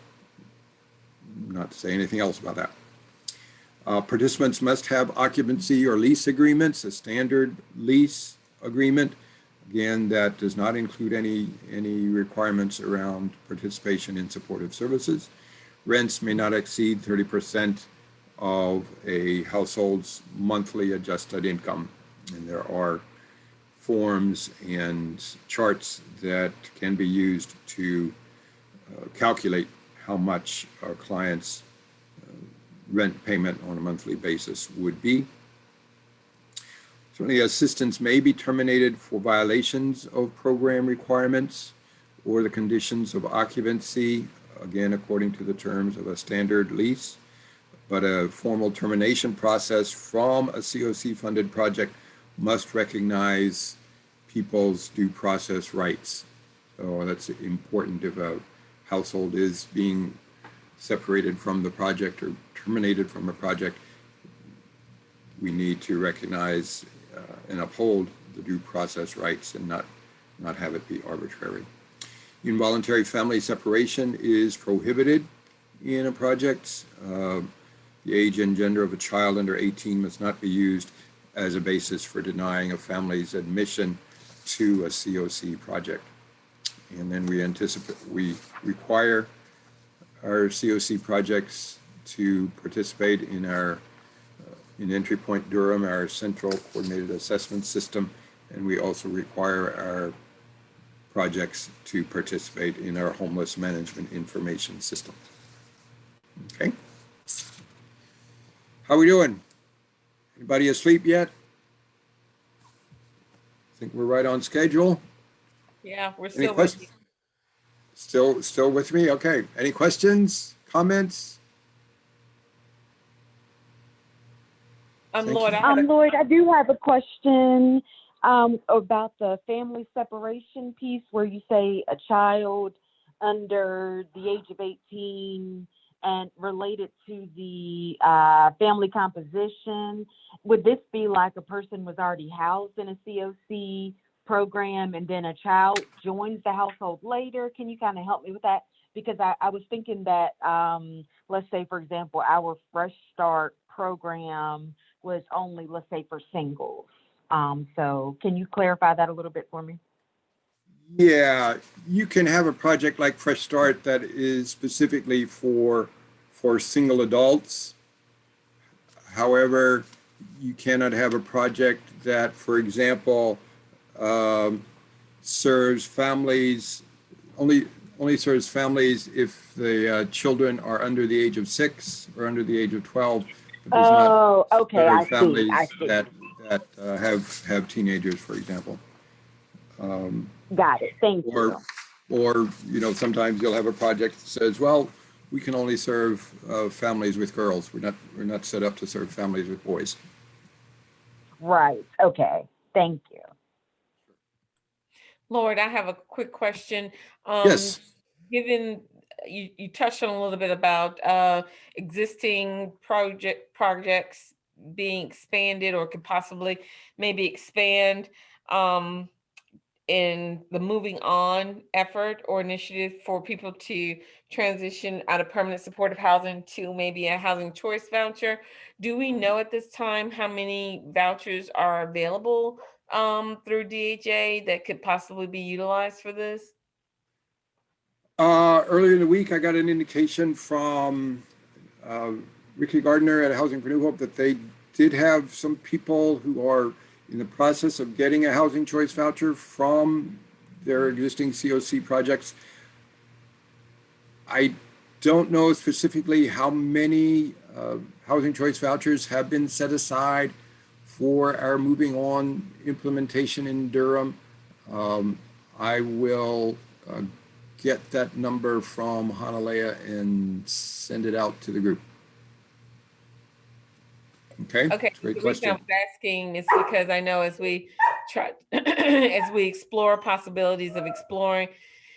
to say anything else about that. Participants must have occupancy or lease agreements, a standard lease agreement. Again, that does not include any requirements around participation in supportive services. Rents may not exceed 30% of a household's monthly adjusted income. And there are forms and charts that can be used to calculate how much our clients' rent payment on a monthly basis would be. Certainly, assistance may be terminated for violations of program requirements or the conditions of occupancy, again, according to the terms of a standard lease. But a formal termination process from a CoC-funded project must recognize people's due process rights. So that's important. If a household is being separated from the project or terminated from a project, we need to recognize and uphold the due process rights and not have it be arbitrary. Involuntary family separation is prohibited in a project. The age and gender of a child under 18 must not be used as a basis for denying a family's admission to a CoC project. And then we require our CoC projects to participate in in Entry Point Durham, our central coordinated assessment system, and we also require our projects to participate in our homeless management information system. Okay. How are we doing? Anybody asleep yet? Think we're right on schedule? Yeah, we're Any still with questions? you. Still with me? Okay. Any questions, comments? Thank Lloyd, you. Lloyd, I do have a question about the family separation piece where you say a child under the age of 18 and related to the family composition. Would this be like a person was already housed in a CoC program and then a child joins the household later? Can you kind of help me with that? Because I was thinking that, let's say, for example, our Fresh Start program was only, let's say, for singles. So can you clarify that a little bit for me? Yeah, you can have a project like Fresh Start that is specifically for single adults. However, you cannot have a project that, for example, um, serves families only serves families if the children are under the age of 6 or under the age of 12, but does not Oh, okay, serve I see, I families see. that have teenagers, for example. Um, Got it, thank or you. or sometimes you'll have a project that says, well, we can only serve families with girls. We're not set up to serve families with boys. Right, okay, thank you. Lord, I have a quick question. Um, Yes. given you touched on a little bit about existing projects being expanded or could possibly maybe expand um, in the moving on effort or initiative for people to transition out of permanent supportive housing to maybe a housing choice voucher. Do we know at this time how many vouchers are available through DHA that could possibly be utilized for this? Earlier in the week, I got an indication from uh, Ricky Gardner at Housing for New Hope that they did have some people who are in the process of getting a housing choice voucher from their existing CoC projects. I don't know specifically how many housing choice vouchers have been set aside for our moving on implementation in Durham. I will get that number from Hanalea and send it out to the group. Okay, Okay, it's a great the reason I question. was asking is because I know as we try, as we explore possibilities of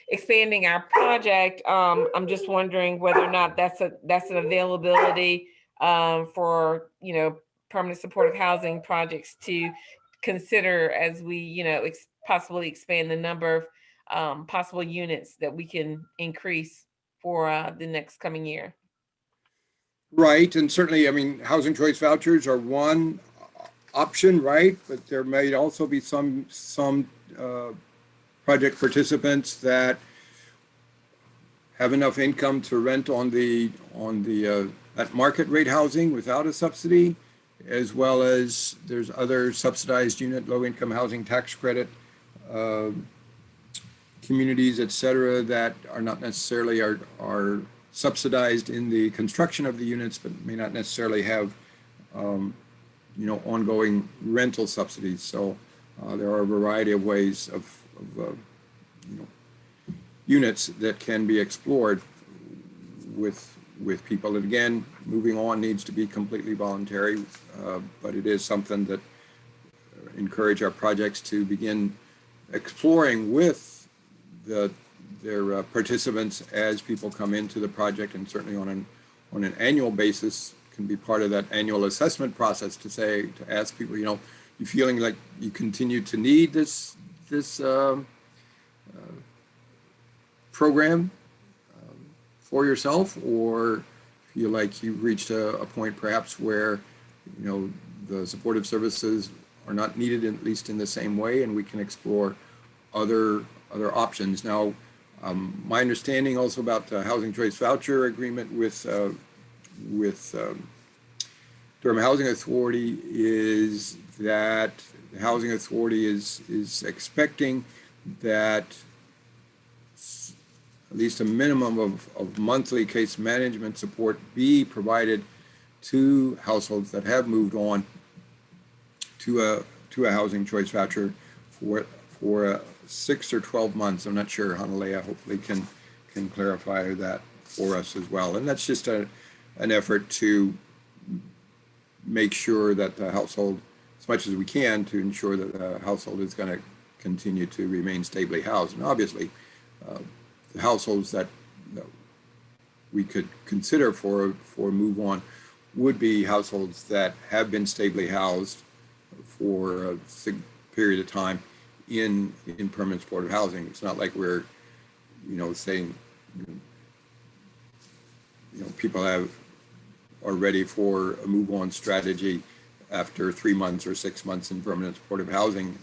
expanding our project, I'm just wondering whether or not that's an availability for permanent supportive housing projects to consider as we possibly expand the number of possible units that we can increase for the next coming year. Right, and certainly, I mean, housing choice vouchers are one option, right? But there may also be some project participants that have enough income to rent on the at market rate housing without a subsidy, as well as there's other subsidized unit low income housing tax credit uh, communities, et cetera, that are not necessarily are subsidized in the construction of the units, but may not necessarily have ongoing rental subsidies. So there are a variety of ways of units that can be explored with people. And again, moving on needs to be completely voluntary, but it is something that encourage our projects to begin exploring with their participants as people come into the project, and certainly on an annual basis can be part of that annual assessment process to ask people, you feeling like you continue to need this program for yourself, or feel like you've reached a point perhaps where the supportive services are not needed, at least in the same way, and we can explore other options. Now, my understanding also about the housing choice voucher agreement with Durham Housing Authority is that the Housing Authority is expecting that at least a minimum of monthly case management support be provided to households that have moved on to a housing choice voucher for 6 or 12 months. I'm not sure. Hanalea hopefully can clarify that for us as well. And that's just an effort to make sure that the household, as much as we can, to ensure that the household is going to continue to remain stably housed. And obviously, the households that we could consider for move on would be households that have been stably housed for a period of time in permanent supportive housing. It's not like we're saying people are ready for a move on strategy after 3 months or 6 months in permanent supportive housing.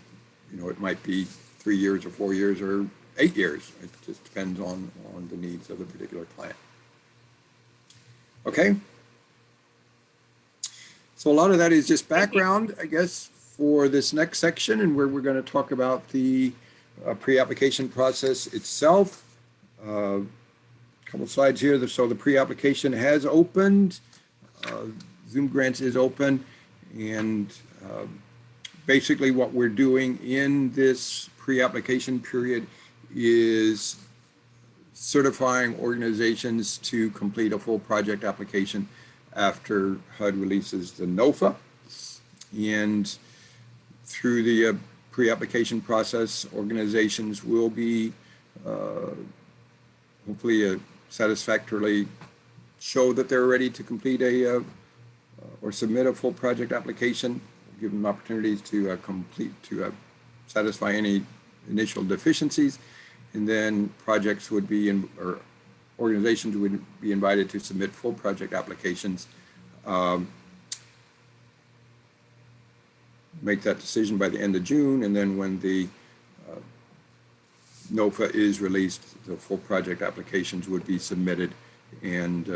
It might be 3 years or 4 years or 8 years. It just depends on the needs of the particular client. Okay. So a lot of that is just background, I guess, for this next section, and where we're going to talk about the pre-application process itself. Couple slides here. So the pre-application has opened. Zoom Grants is open, and basically what we're doing in this pre-application period is certifying organizations to complete a full project application after HUD releases the NOFA. And through the pre-application process, organizations will be hopefully satisfactorily show that they're ready to complete or submit a full project application, give them opportunities to satisfy any initial deficiencies, and then projects would be or organizations would be invited to submit full project applications. Make that decision by the end of June, and then when the NOFA is released, the full project applications would be submitted and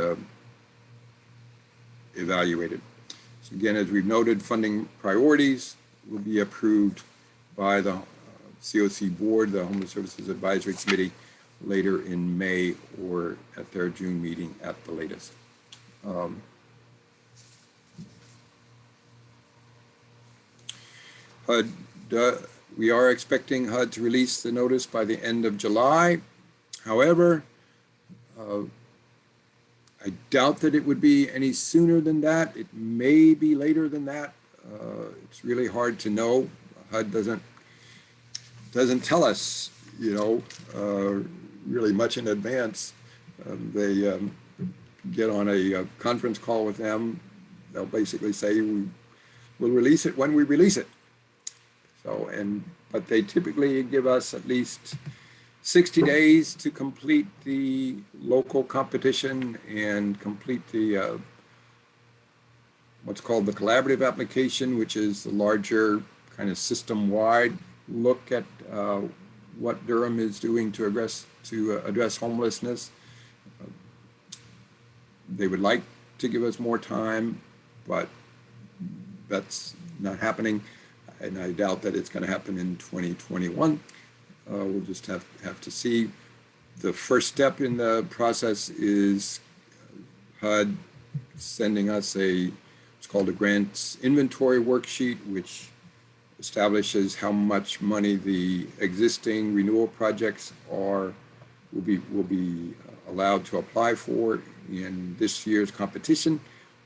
evaluated. So again, as we've noted, funding priorities will be approved by the CoC board, the Homeless Services Advisory Committee, later in May or at their June meeting at the latest. HUD, we are expecting HUD to release the notice by the end of July. However, I doubt that it would be any sooner than that. It may be later than that. It's really hard to know. HUD doesn't tell us, really much in advance. They get on a conference call with them. They'll basically say we'll release it when we release it. So, but they typically give us at least 60 days to complete the local competition and complete the what's called the collaborative application, which is the larger kind of system-wide look at what Durham is doing to address homelessness. They would like to give us more time, but that's not happening, and I doubt that it's going to happen in 2021. We'll just have to see. The first step in the process is HUD sending us it's called a grants inventory worksheet, which establishes how much money the existing renewal projects will be allowed to apply for in this year's competition.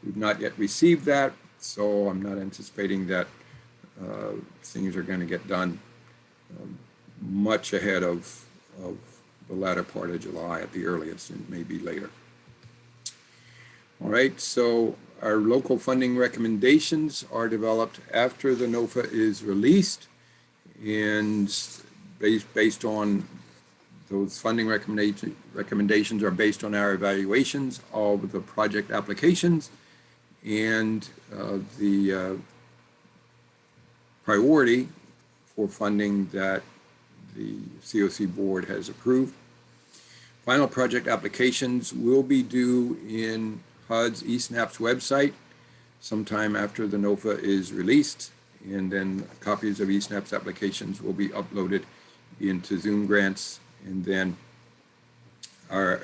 We've not yet received that, so I'm not anticipating that things are going to get done much ahead of the latter part of July at the earliest, and maybe later. All right, so our local funding recommendations are developed after the NOFA is released, and based on those funding recommendations are based on our evaluations of the project applications and the priority for funding that the CoC board has approved. Final project applications will be due in HUD's eSNAPS website sometime after the NOFA is released, and then copies of eSNAPS applications will be uploaded into Zoom Grants, and then our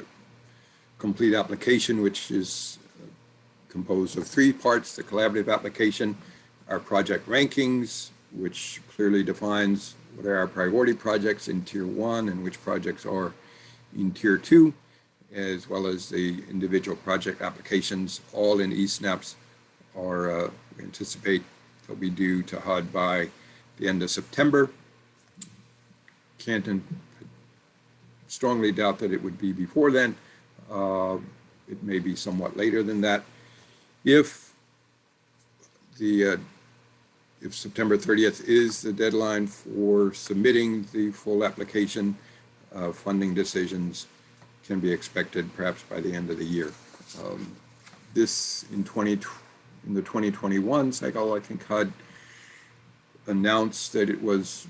complete application, which is composed of 3 parts: the collaborative application, our project rankings, which clearly defines what are our priority projects in Tier 1 and which projects are in Tier 2, as well as the individual project applications, all in eSNAPS, we anticipate they'll be due to HUD by the end of September. Strongly doubt that it would be before then. It may be somewhat later than that. If September 30th is the deadline for submitting the full application, funding decisions can be expected perhaps by the end of the year. This in the 2021 cycle, I think HUD announced that it was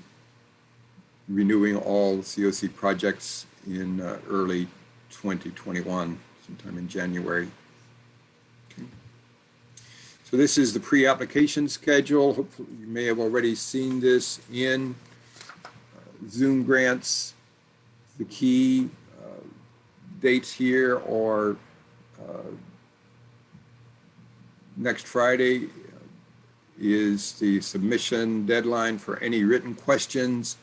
renewing all CoC projects in early 2021, sometime in January. Okay. So this is the pre-application schedule. Hopefully you may have already seen this in Zoom grants. The key dates here are next Friday is the submission deadline for any written questions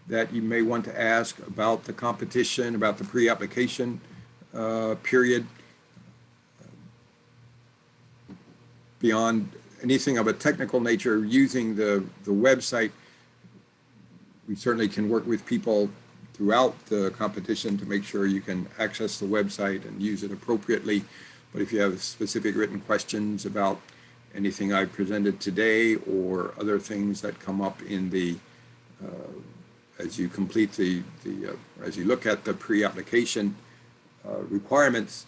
that you may want to ask about the competition, about the pre-application period. Beyond anything of a technical nature, using the website, we certainly can work with people throughout the competition to make sure you can access the website and use it appropriately. But if you have specific written questions about anything I presented today or other things that come up in the as you complete as you look at the pre-application requirements,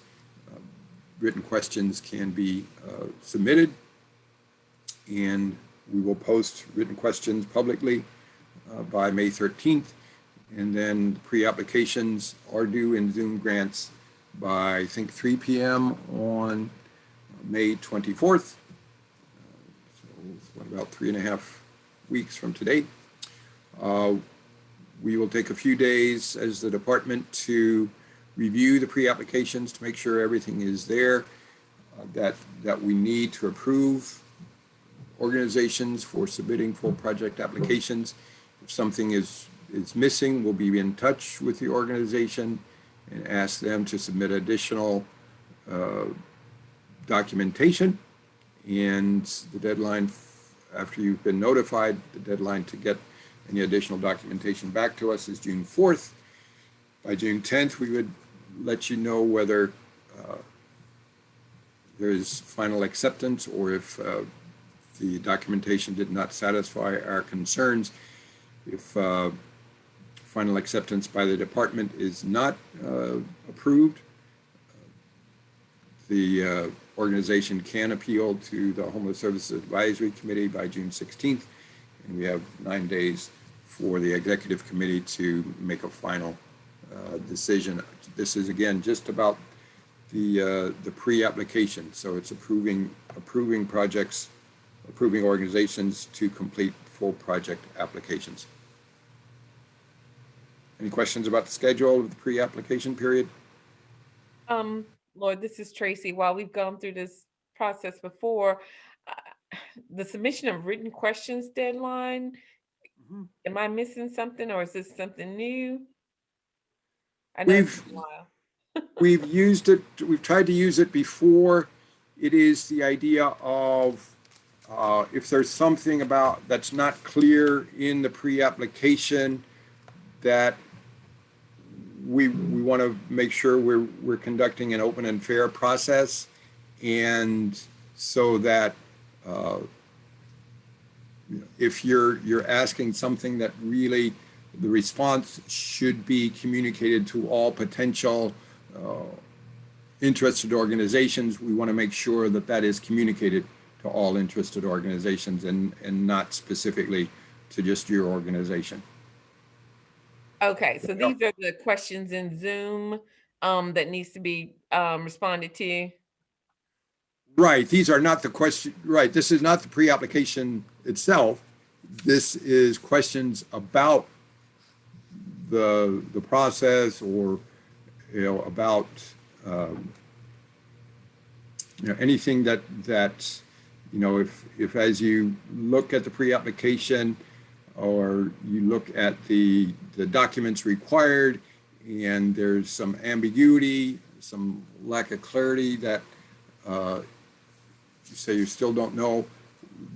written questions can be submitted, and we will post written questions publicly by May 13th, and then pre-applications are due in Zoom grants by I think 3 p.m. on May 24th. So what, about 3.5 weeks from today. We will take a few days as the department to review the pre-applications to make sure everything is there that we need to approve organizations for submitting full project applications. If something is missing, we'll be in touch with the organization and ask them to submit additional documentation. And the deadline, after you've been notified, the deadline to get any additional documentation back to us is June 4th. By June 10th, we would let you know whether there is final acceptance or if the documentation did not satisfy our concerns. If final acceptance by the department is not approved, the organization can appeal to the Homeless Services Advisory Committee by June 16th, and we have 9 days for the executive committee to make a final decision. This is again just about the pre-application, so it's approving projects, approving organizations to complete full project applications. Any questions about the schedule of the pre-application period? Lord, this is Tracy. While we've gone through this process before, the submission of written questions deadline, am I missing something, or is this something new? I know it's been a while. We've used it, we've tried to use it before. It is the idea of if there's something about that's not clear in the pre-application that we want to make sure we're conducting an open and fair process, and so that if you're asking something that really the response should be communicated to all potential interested organizations, we want to make sure that that is communicated to all interested organizations and not specifically to just your organization. Okay, so these are the questions in Zoom that needs to be responded to. Right, these are not the question, right, this is not the pre-application itself. This is questions about the process, or about anything that if as you look at the pre-application or you look at the documents required and there's some ambiguity, some lack of clarity that you say you still don't know,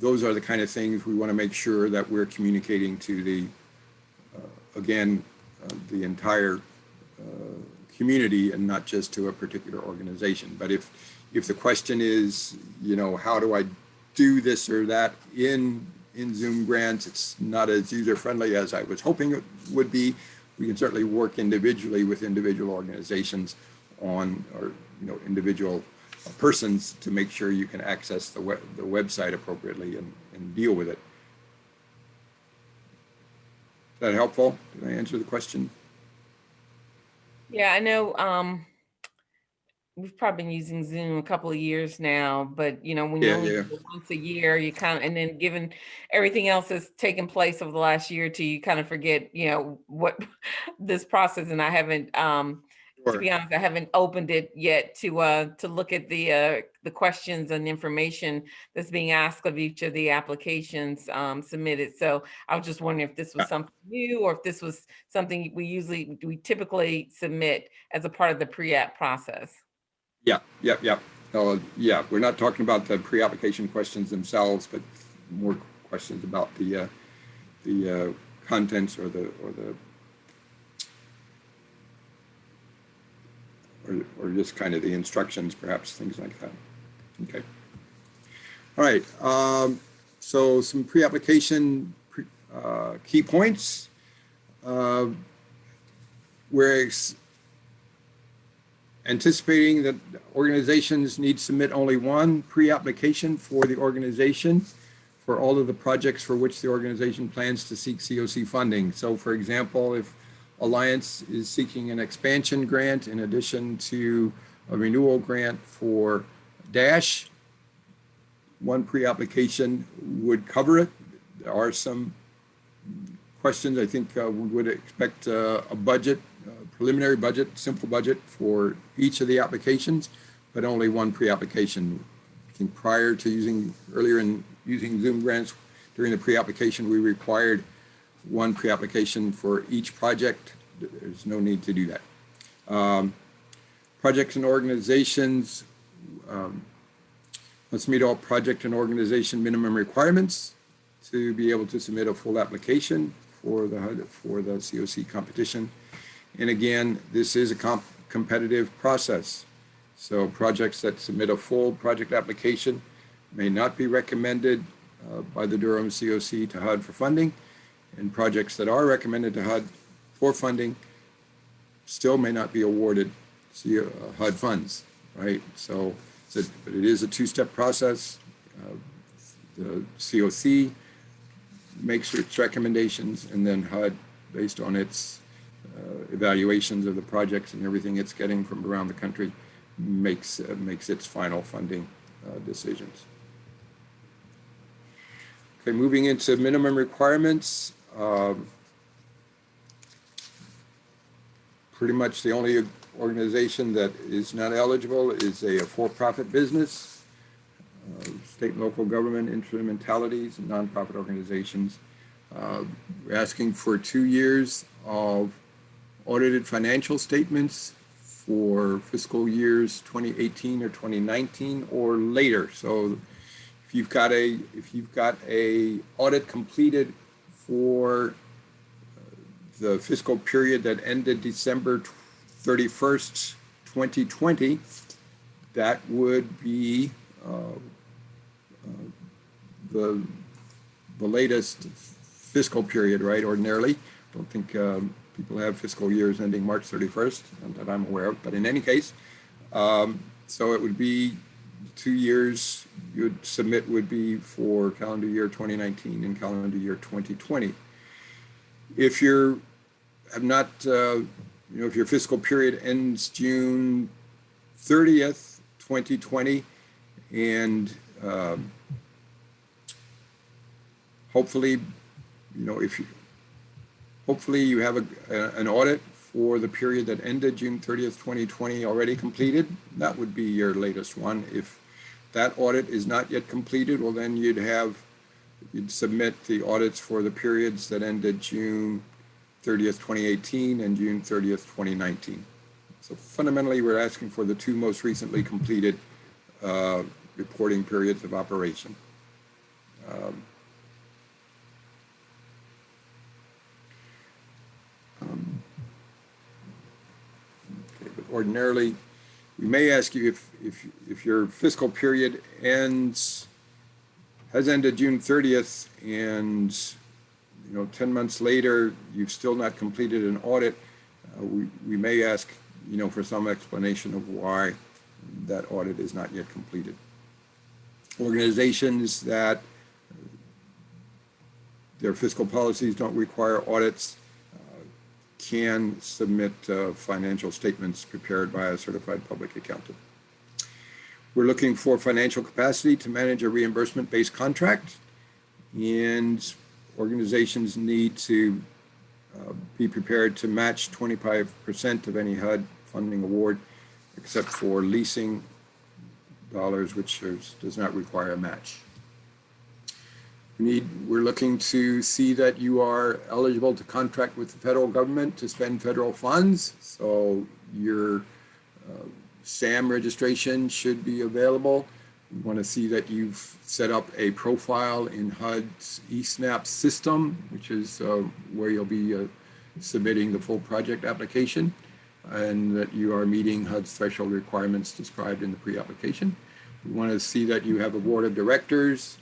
those are the kind of things we want to make sure that we're communicating to the the entire community and not just to a particular organization. But if the question is, how do I do this or that in Zoom grants, it's not as user-friendly as I was hoping it would be, we can certainly work individually with individual organizations on, or individual persons to make sure you can access the website appropriately and deal with it. that helpful? Did I answer the question? Yeah, I know, we've probably been using Zoom a couple of years now, but when you Yeah, only yeah. do it once a year, you kind of, and then given everything else that's taken place over the last year or two, you kind of forget, what this process, and I haven't, to Sure. be honest, I haven't opened it yet to look at the questions and information that's being asked of each of the applications submitted. So I was just wondering if this was something new, or if this was something we typically submit as a part of the pre-app process. Yeah, yep, yep. Yeah, we're not talking about the pre-application questions themselves, but more questions about the contents or just kind of the instructions, perhaps, things like that. Okay. All right. So some pre-application key points. We're anticipating that organizations need to submit only one pre-application for the organization for all of the projects for which the organization plans to seek CoC funding. So for example, if Alliance is seeking an expansion grant in addition to a renewal grant for DASH, one pre-application would cover it. There are some questions. I think we would expect a budget, preliminary budget, simple budget for each of the applications, but only one pre-application. I think prior to earlier in using Zoom grants, during the pre-application, we required one pre-application for each project. There's no need to do that. Projects and organizations, let's meet all project and organization minimum requirements to be able to submit a full application for the CoC competition. And again, this is a competitive process. So projects that submit a full project application may not be recommended by the Durham CoC to HUD for funding, and projects that are recommended to HUD for funding still may not be awarded HUD funds, right? So, but it is a two-step process. The CoC makes its recommendations, and then HUD, based on its evaluations of the projects and everything it's getting from around the country, makes its final funding decisions. Okay, moving into minimum requirements. Pretty much the only organization that is not eligible is a for-profit business, state and local government, instrumentalities, and nonprofit organizations. We're asking for 2 years of audited financial statements for fiscal years 2018 or 2019 or later. So if you've got a audit completed for the fiscal period that ended December 31st, 2020, that would be the latest fiscal period, right? Ordinarily, don't think people have fiscal years ending March 31st, that I'm aware of. But in any case, so it would be 2 years you'd submit would be for calendar year 2019 and calendar year 2020. If you're not, if your fiscal period ends June 30th, 2020, and hopefully, hopefully you have an audit for the period that ended June 30th, 2020 already completed, that would be your latest one. If that audit is not yet completed, well, then you'd submit the audits for the periods that ended June 30th, 2018 and June 30th, 2019. So fundamentally, we're asking for the 2 most recently completed reporting periods of operation. Okay, but ordinarily, we may ask you if your fiscal period has ended June 30th and 10 months later, you've still not completed an audit, we may ask, for some explanation of why that audit is not yet completed. Organizations that their fiscal policies don't require audits, can submit financial statements prepared by a certified public accountant. We're looking for financial capacity to manage a reimbursement-based contract, and organizations need to be prepared to match 25% of any HUD funding award, except for leasing dollars, which does not require a match. We're looking to see that you are eligible to contract with the federal government to spend federal funds. So your SAM registration should be available. We want to see that you've set up a profile in HUD's eSNAP system, which is where you'll be submitting the full project application, and that you are meeting HUD's threshold requirements described in the pre-application. We want to see that you have a board of directors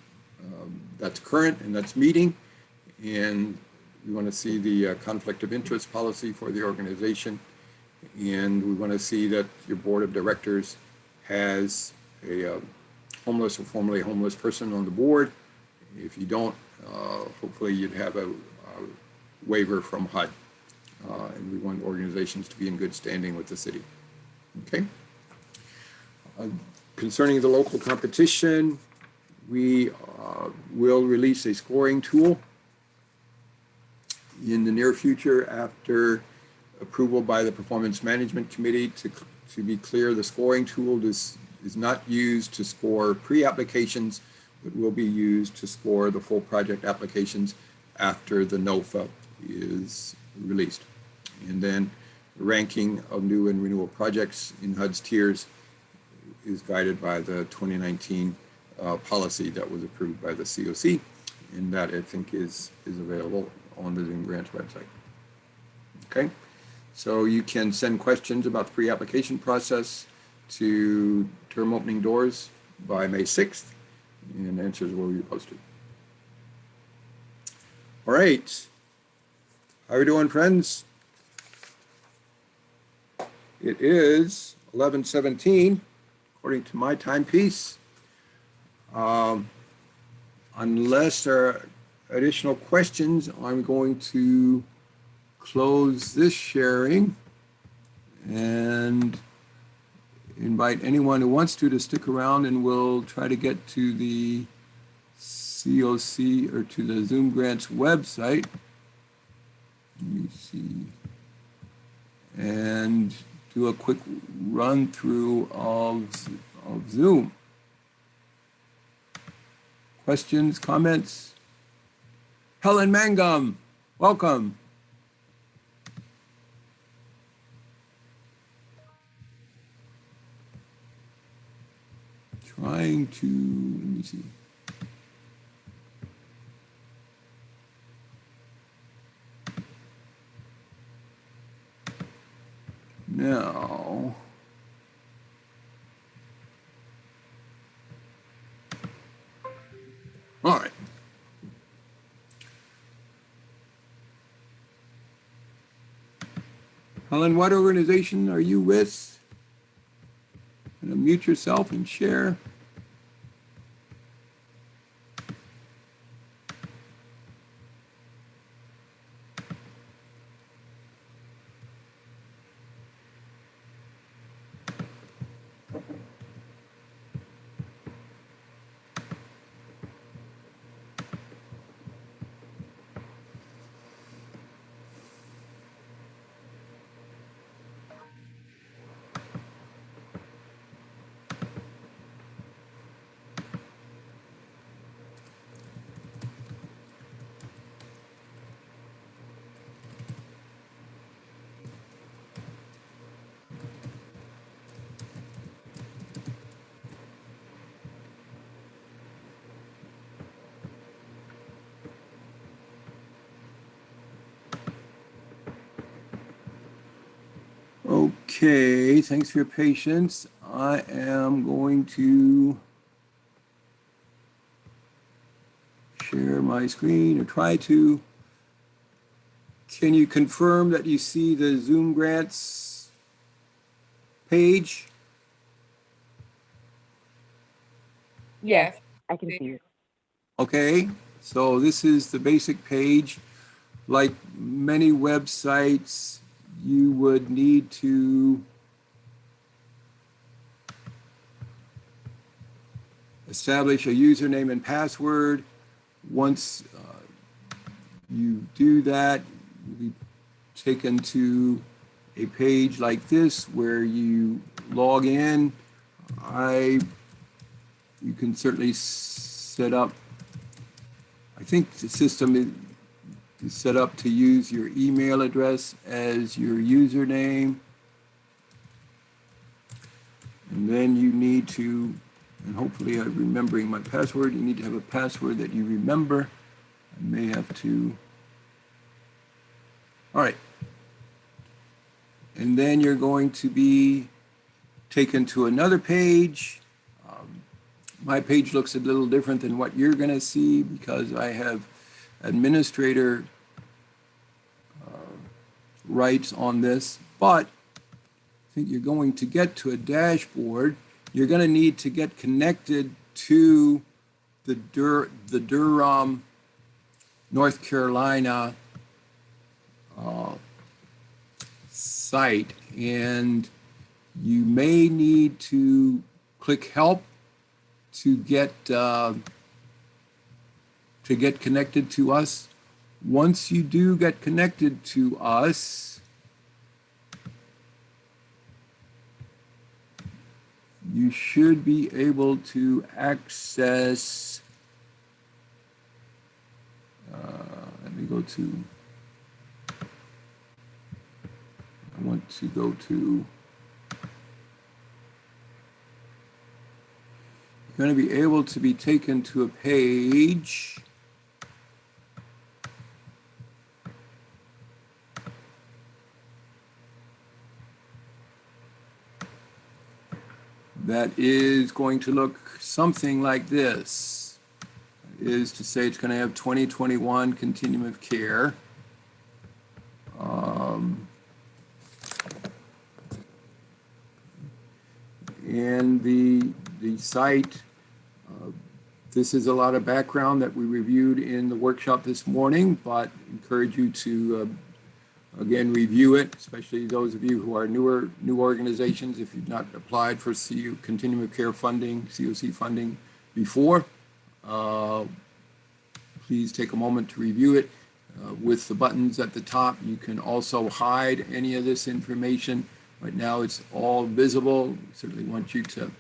that's current and that's meeting, and we want to see the conflict of interest policy for the organization, and we want to see that your board of directors has a homeless or formerly homeless person on the board. If you don't, hopefully you'd have a waiver from HUD, and we want organizations to be in good standing with the city. Okay. Concerning the local competition, we will release a scoring tool in the near future after approval by the Performance Management Committee. To be clear, the scoring tool is not used to score pre-applications, but will be used to score the full project applications after the NOFA is released. And then the ranking of new and renewal projects in HUD's tiers is guided by the 2019 policy that was approved by the CoC, and that I think is available on the Zoom Grants website. Okay, so you can send questions about the pre-application process to Durham Opening Doors by May 6th, and answers will be posted. All right, how are we doing, friends? It is 11:17 according to my timepiece. Unless there are additional questions, I'm going to close this sharing and invite anyone who wants to stick around, and we'll try to get to the CoC or to the Zoom Grants website. Let me see. And do a quick run through of Zoom. Questions, comments? Helen Mangum, welcome. Trying to, let me see. Now, all right. Helen, what organization are you with? And unmute yourself and share. Okay, thanks for your patience. I am going to share my screen or try to. Can you confirm that you see the Zoom Grants page? Yes. I can see it. Okay, So this is the basic page. Like many websites, you would need to establish a username and password. Once you do that, you'll be taken to a page like this where you log in. You can certainly set up, I think the system is set up to use your email address as your username. And then you need to, and hopefully I'm remembering my password, you need to have a password that you remember. I may have to, all right. And then you're going to be taken to another page. My page looks a little different than what you're going to see because I have administrator rights on this, but I think you're going to get to a dashboard. You're going to need to get connected to the Durham, North Carolina site, and you may need to click help to get connected to us. Once you do get connected to us, you should be able to access, let me go to, I want to go to, you're going to be able to be taken to a page that is going to look something like this. That is to say, it's going to have 2021 continuum of care. And the site, this is a lot of background that we reviewed in the workshop this morning, but encourage you to again review it, especially those of you who are new organizations. If you've not applied for continuum of care funding, CoC funding before, please take a moment to review it. With the buttons at the top, you can also hide any of this information. Right now, it's all visible. We certainly want you to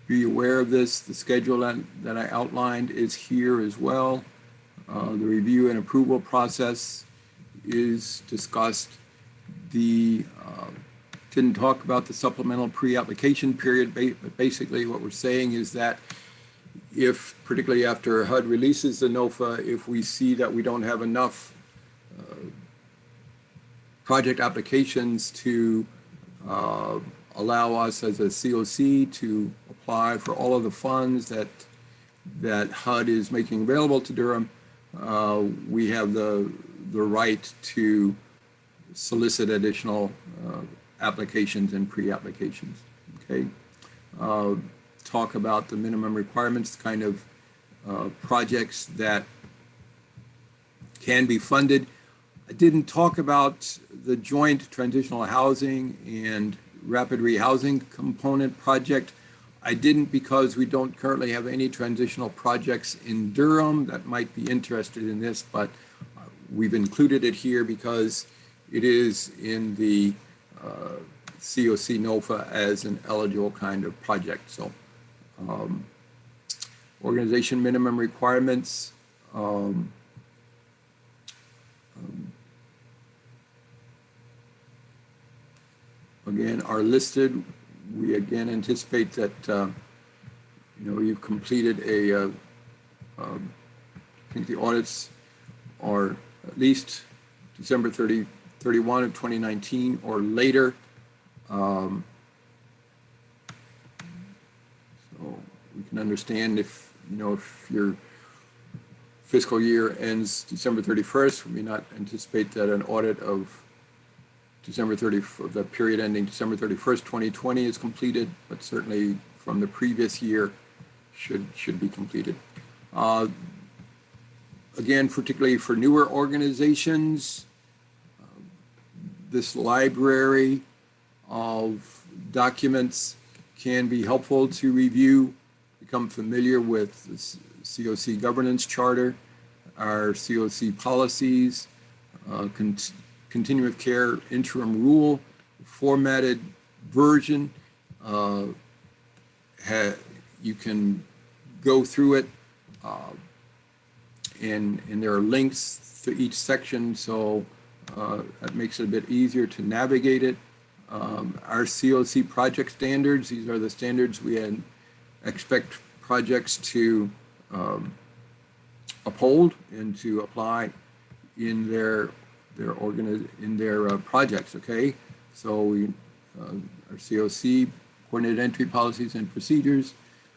be aware of this. The schedule that I outlined is here as well. The review and approval process is discussed. Didn't talk about the supplemental pre-application period, but basically what we're saying is that if, particularly after HUD releases the NOFA, if we see that we don't have enough project applications to allow us as a CoC to apply for all of the funds that HUD is making available to Durham, we have the right to solicit additional applications and pre-applications. Okay. Talk about the minimum requirements, the kind of projects that can be funded. I didn't talk about the joint transitional housing and rapid rehousing component project. I didn't because we don't currently have any transitional projects in Durham that might be interested in this, but we've included it here because it is in the CoC NOFA as an eligible kind of project. So organization minimum requirements, again, are listed. We again anticipate that you've completed I think the audits are at least December 31 of 2019 or later. So we can understand if your fiscal year ends December 31st, we may not anticipate that an audit of December 30th, the period ending December 31st, 2020 is completed, but certainly from the previous year, should be completed. Again, particularly for newer organizations, this library of documents can be helpful to review, become familiar with the CoC governance charter, our CoC policies, continuum of care interim rule, formatted version. You can go through it, and there are links to each section, so that makes it a bit easier to navigate it. Our CoC project standards, these are the standards we expect projects to uphold and to apply in their projects. Okay, so our CoC coordinated entry policies and procedures,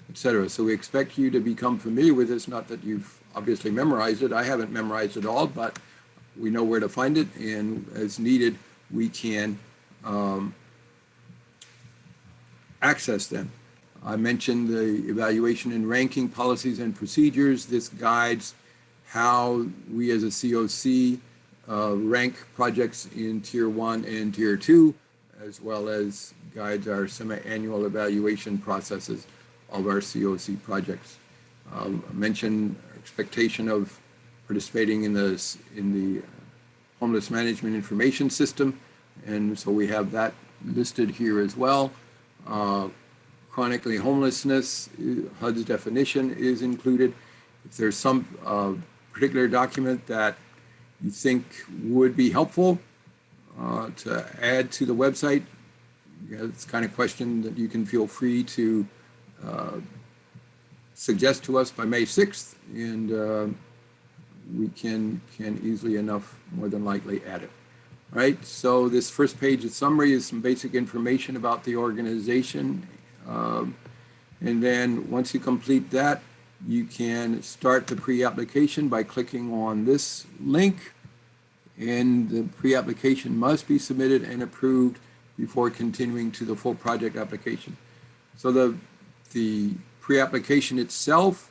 etc. So we expect you to become familiar with this. Not that you've obviously memorized it. I haven't memorized it all, but we know where to find it, and as needed, we can access them. I mentioned the evaluation and ranking policies and procedures. This guides how we as a CoC rank projects in Tier 1 and Tier 2, as well as guides our semi-annual evaluation processes of our CoC projects. I mentioned expectation of participating in the homeless management information system, and so we have that listed here as well. Chronically homelessness, HUD's definition is included. If there's some particular document that you think would be helpful to add to the website, it's the kind of question that you can feel free to suggest to us by May 6th, and we can easily enough, more than likely, add it. All right, so this first page of summary is some basic information about the organization. And then once you complete that, you can start the pre-application by clicking on this link, and the pre-application must be submitted and approved before continuing to the full project application. So the pre-application itself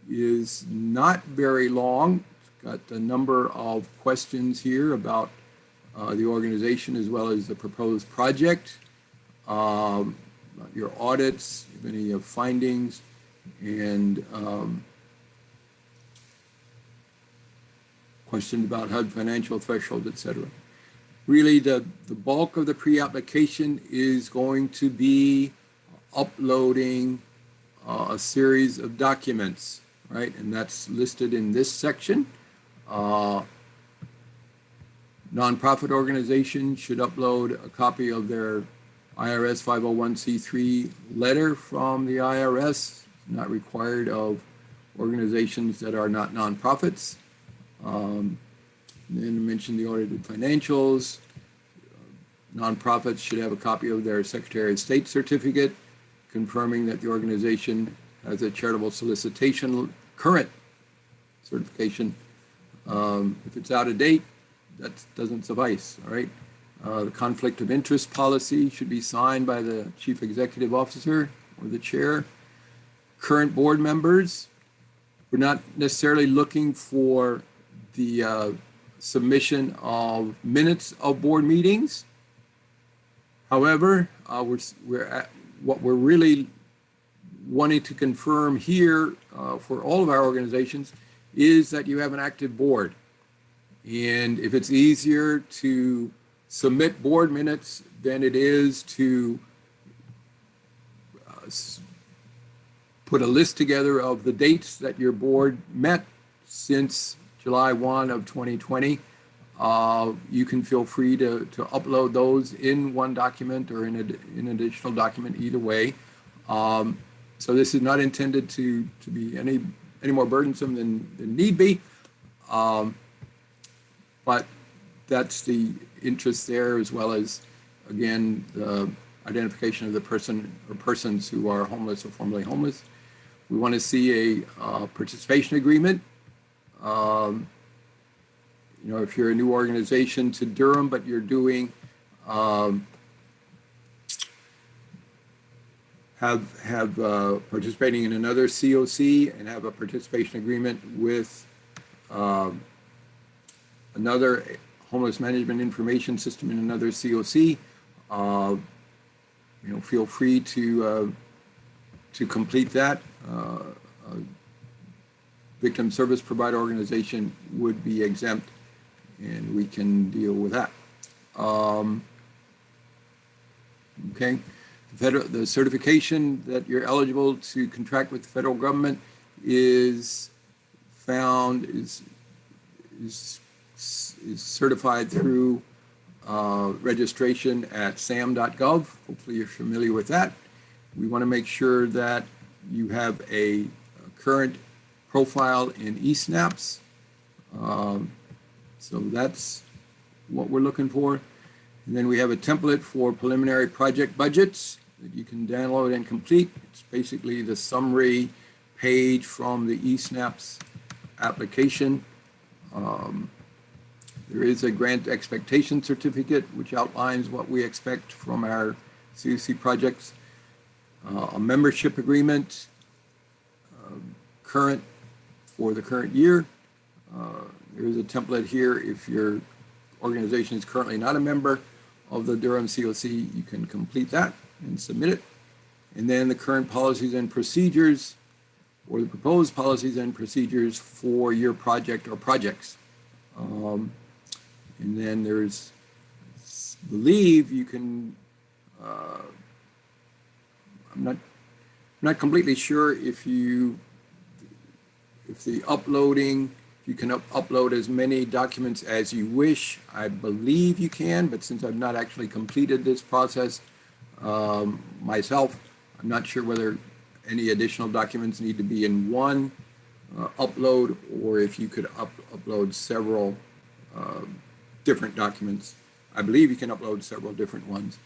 is not very long. It's got a number of questions here about the organization as well as the proposed project, your audits, if any findings, and questions about HUD financial threshold, etc. Really, the bulk of the pre-application is going to be uploading a series of documents, right? And that's listed in this section. Nonprofit organizations should upload a copy of their IRS 501c3 letter from the IRS, not required of organizations that are not nonprofits. Then I mentioned the audited financials. Nonprofits should have a copy of their Secretary of State certificate confirming that the organization has a charitable solicitation current certification. If it's out of date, that doesn't suffice, all right? The conflict of interest policy should be signed by the Chief Executive Officer or the Chair. Current board members, we're not necessarily looking for the submission of minutes of board meetings. However, what we're really wanting to confirm here for all of our organizations is that you have an active board. And if it's easier to submit board minutes than it is to put a list together of the dates that your board met since July 1 of 2020, you can feel free to upload those in one document or in an additional document, either way. So this is not intended to be any more burdensome than need be. But that's the interest there, as well as, again, the identification of the person or persons who are homeless or formerly homeless. We want to see a participation agreement. You know, if you're a new organization to Durham, but you're doing have have participating in another CoC and have a participation agreement with another homeless management information system in another CoC, feel free to complete that. A victim service provider organization would be exempt, and we can deal with that. Okay, the certification that you're eligible to contract with the federal government is found is certified through registration at sam.gov. Hopefully you're familiar with that. We want to make sure that you have a current profile in eSnaps. So that's what we're looking for. And then we have a template for preliminary project budgets that you can download and complete. It's basically the summary page from the eSnaps application. There is a grant expectation certificate which outlines what we expect from our CoC projects. A membership agreement, current for the current year. There is a template here. If your organization is currently not a member of the Durham CoC, you can complete that and submit it. And then the current policies and procedures, or the proposed policies and procedures for your project or projects. And then there's, I believe you can, I'm not completely sure if the uploading, you can upload as many documents as you wish. I believe you can, but since I've not actually completed this process myself, I'm not sure whether any additional documents need to be in one upload, or if you could upload several different documents. I believe you can upload several different ones.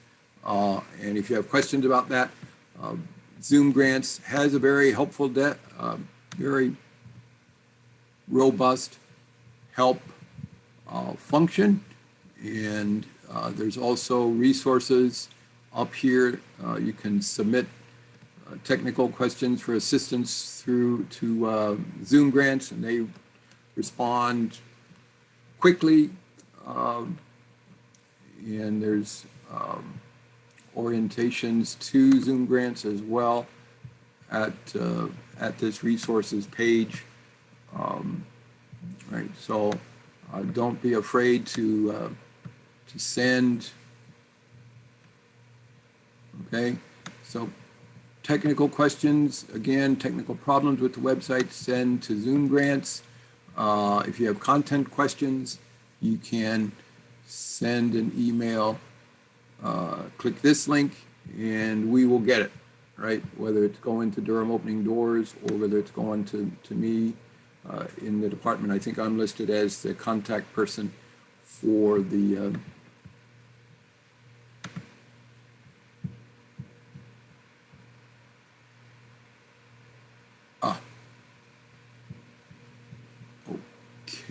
And if you have questions about that, Zoom Grants has a very helpful, very robust help function. And there's also resources up here. You can submit technical questions for assistance through to Zoom Grants, and they respond quickly. And there's orientations to Zoom Grants as well at this resources page. Right, so don't be afraid to send. Okay, so technical questions, again, technical problems with the website, send to Zoom Grants. If you have content questions, you can send an email, click this link, and we will get it, right? Whether it's going to Durham Opening Doors or whether it's going to me in the department. I think I'm listed as the contact person for the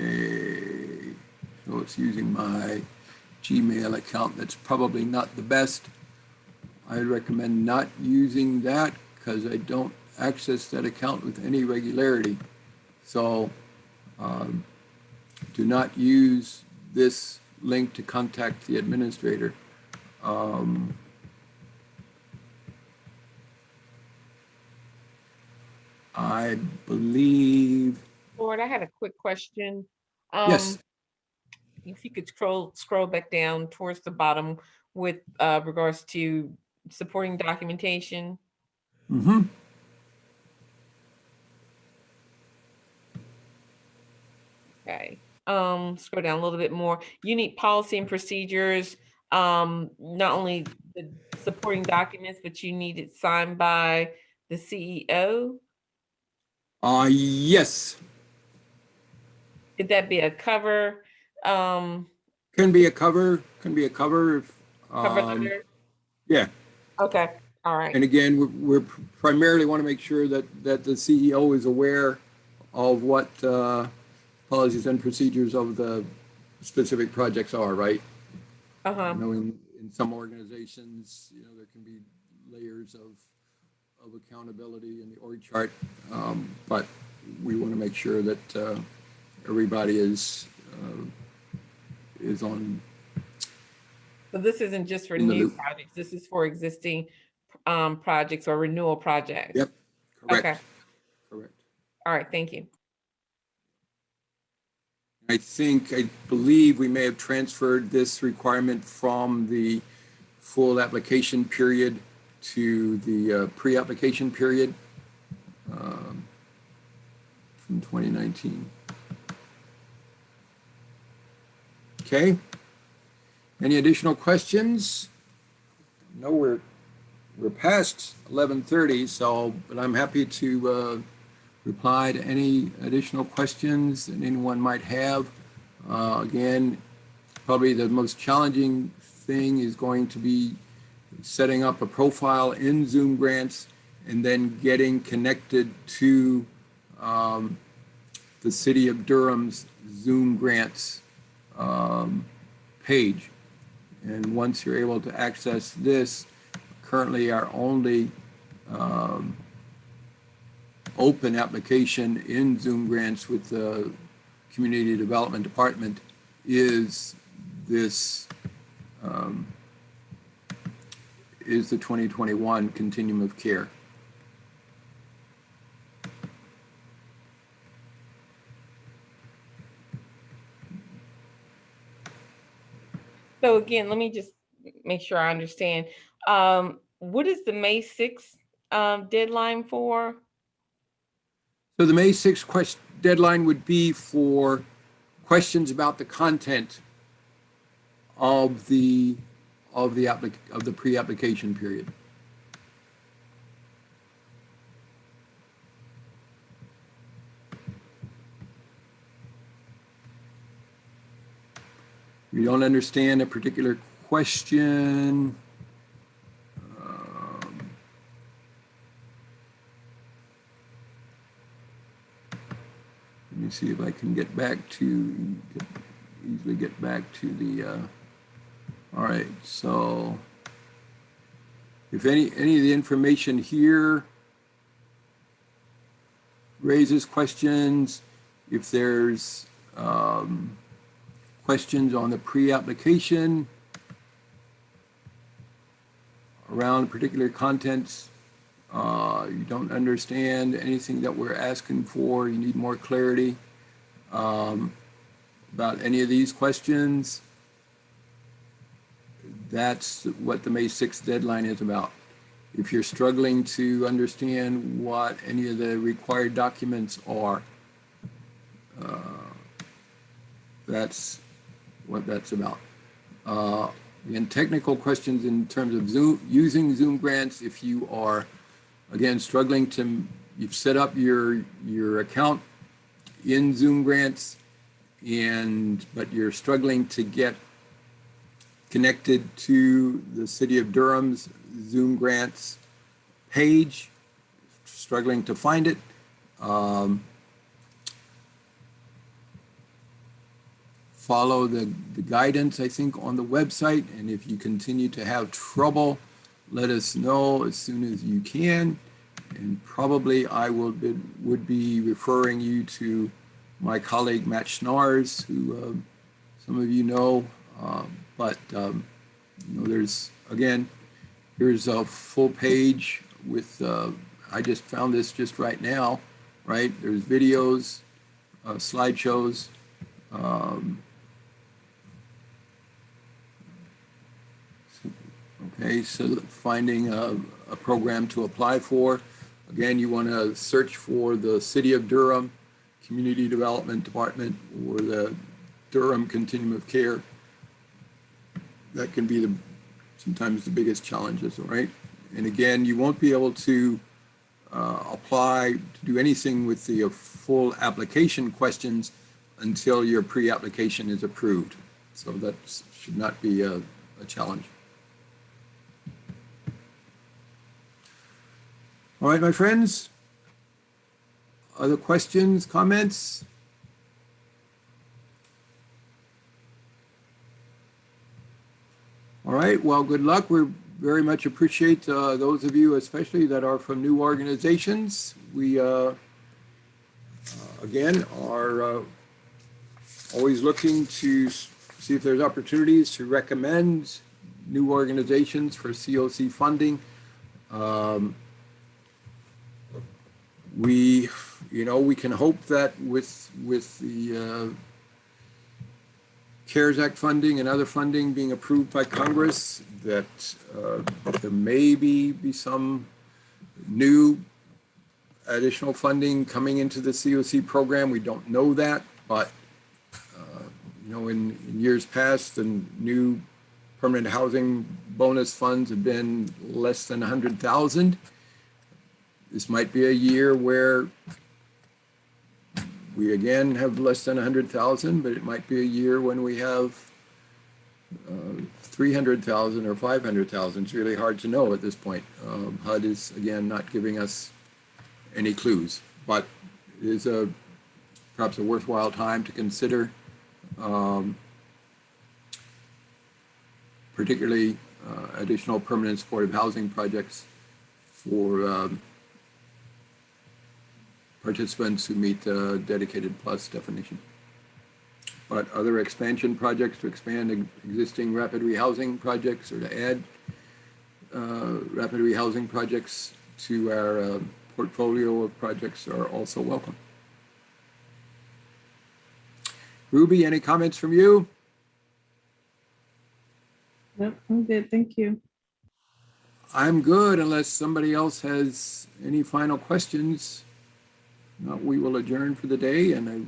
okay, so it's using my Gmail account. That's probably not the best. I recommend not using that because I don't access that account with any regularity. So do not use this link to contact the administrator. I believe. Lord, I had a quick question. Yes. If you could scroll back down towards the bottom with regards to supporting documentation. Mm-hmm. Okay. Scroll down a little bit more. Unique policy and procedures. Not only the supporting documents, but you need it signed by the CEO. Yes. Could that be a cover? Can be a cover. Can be a cover. Cover letter? Yeah. Okay. All right. And again, we're primarily want to make sure that the CEO is aware of what policies and procedures of the specific projects are, right? Uh-huh. I know in some organizations, there can be layers of of accountability in the org chart, but we want to make sure that everybody is on So this isn't just for in the new loop. projects, this is for existing projects or renewal projects? Yep, correct. Okay, Correct. all right, thank you. I believe we may have transferred this requirement from the full application period to the pre-application period from 2019. Okay. Any additional questions? No, we're past 11:30, so but I'm happy to reply to any additional questions that anyone might have. Again, probably the most challenging thing is going to be setting up a profile in Zoom Grants and then getting connected to the City of Durham's Zoom Grants page. And once you're able to access this, currently our only open application in Zoom Grants with the Community Development Department is this is the 2021 Continuum of Care. So again, let me just make sure I understand. What is the May 6th deadline for? So the May 6th deadline would be for questions about the content of the pre-application period. If you don't understand a particular question, let me see if I can get back to, easily get back to the, all right, so if any of the information here raises questions, if there's questions on the pre-application around particular contents, you don't understand anything that we're asking for, you need more clarity about any of these questions, that's what the May 6th deadline is about. If you're struggling to understand what any of the required documents are, that's what that's about. And technical questions in terms of using Zoom Grants, if you are, again, struggling to, you've set up your account in Zoom Grants, but you're struggling to get connected to the City of Durham's Zoom Grants page, struggling to find it. Follow the guidance, I think, on the website. And if you continue to have trouble, let us know as soon as you can. And probably I would be referring you to my colleague, Matt Schnars, who some of you know. You know, there's, again, here's a full page with, I just found this just right now, right? There's videos, slideshows, okay, so finding a program to apply for. Again, you want to search for the City of Durham Community Development Department or the Durham Continuum of Care. That can be sometimes the biggest challenges, all right? And again, you won't be able to apply to do anything with the full application questions until your pre-application is approved. So that should not be a challenge. All right, my friends. Other questions, comments? All right, well, good luck. We're very much appreciate those of you, especially that are from new organizations. We, again, are always looking to see if there's opportunities to recommend new organizations for CoC funding. We, we can hope that with the CARES Act funding and other funding being approved by Congress, that there may be some new additional funding coming into the CoC program. We don't know that, but in years past, the new permanent housing bonus funds have been less than 100,000. This might be a year where we again have less than 100,000, but it might be a year when we have 300,000 or 500,000. It's really hard to know at this point. HUD is again not giving us any clues, but it is perhaps a worthwhile time to consider, particularly additional permanent supportive housing projects for participants who meet the dedicated plus definition. But other expansion projects to expand existing rapid rehousing projects or to add rapid rehousing projects to our portfolio of projects are also welcome. Ruby, any comments from you? Nope, I'm good. Thank you. I'm good unless somebody else has any final questions. We will adjourn for the day, and I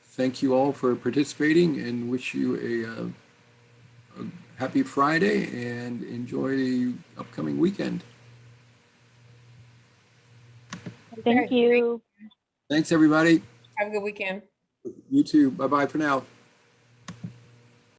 thank you all for participating and wish you a happy Friday and enjoy the upcoming weekend. Thank Okay, you. Thanks, everybody. Have a good weekend. You too. Bye-bye for now.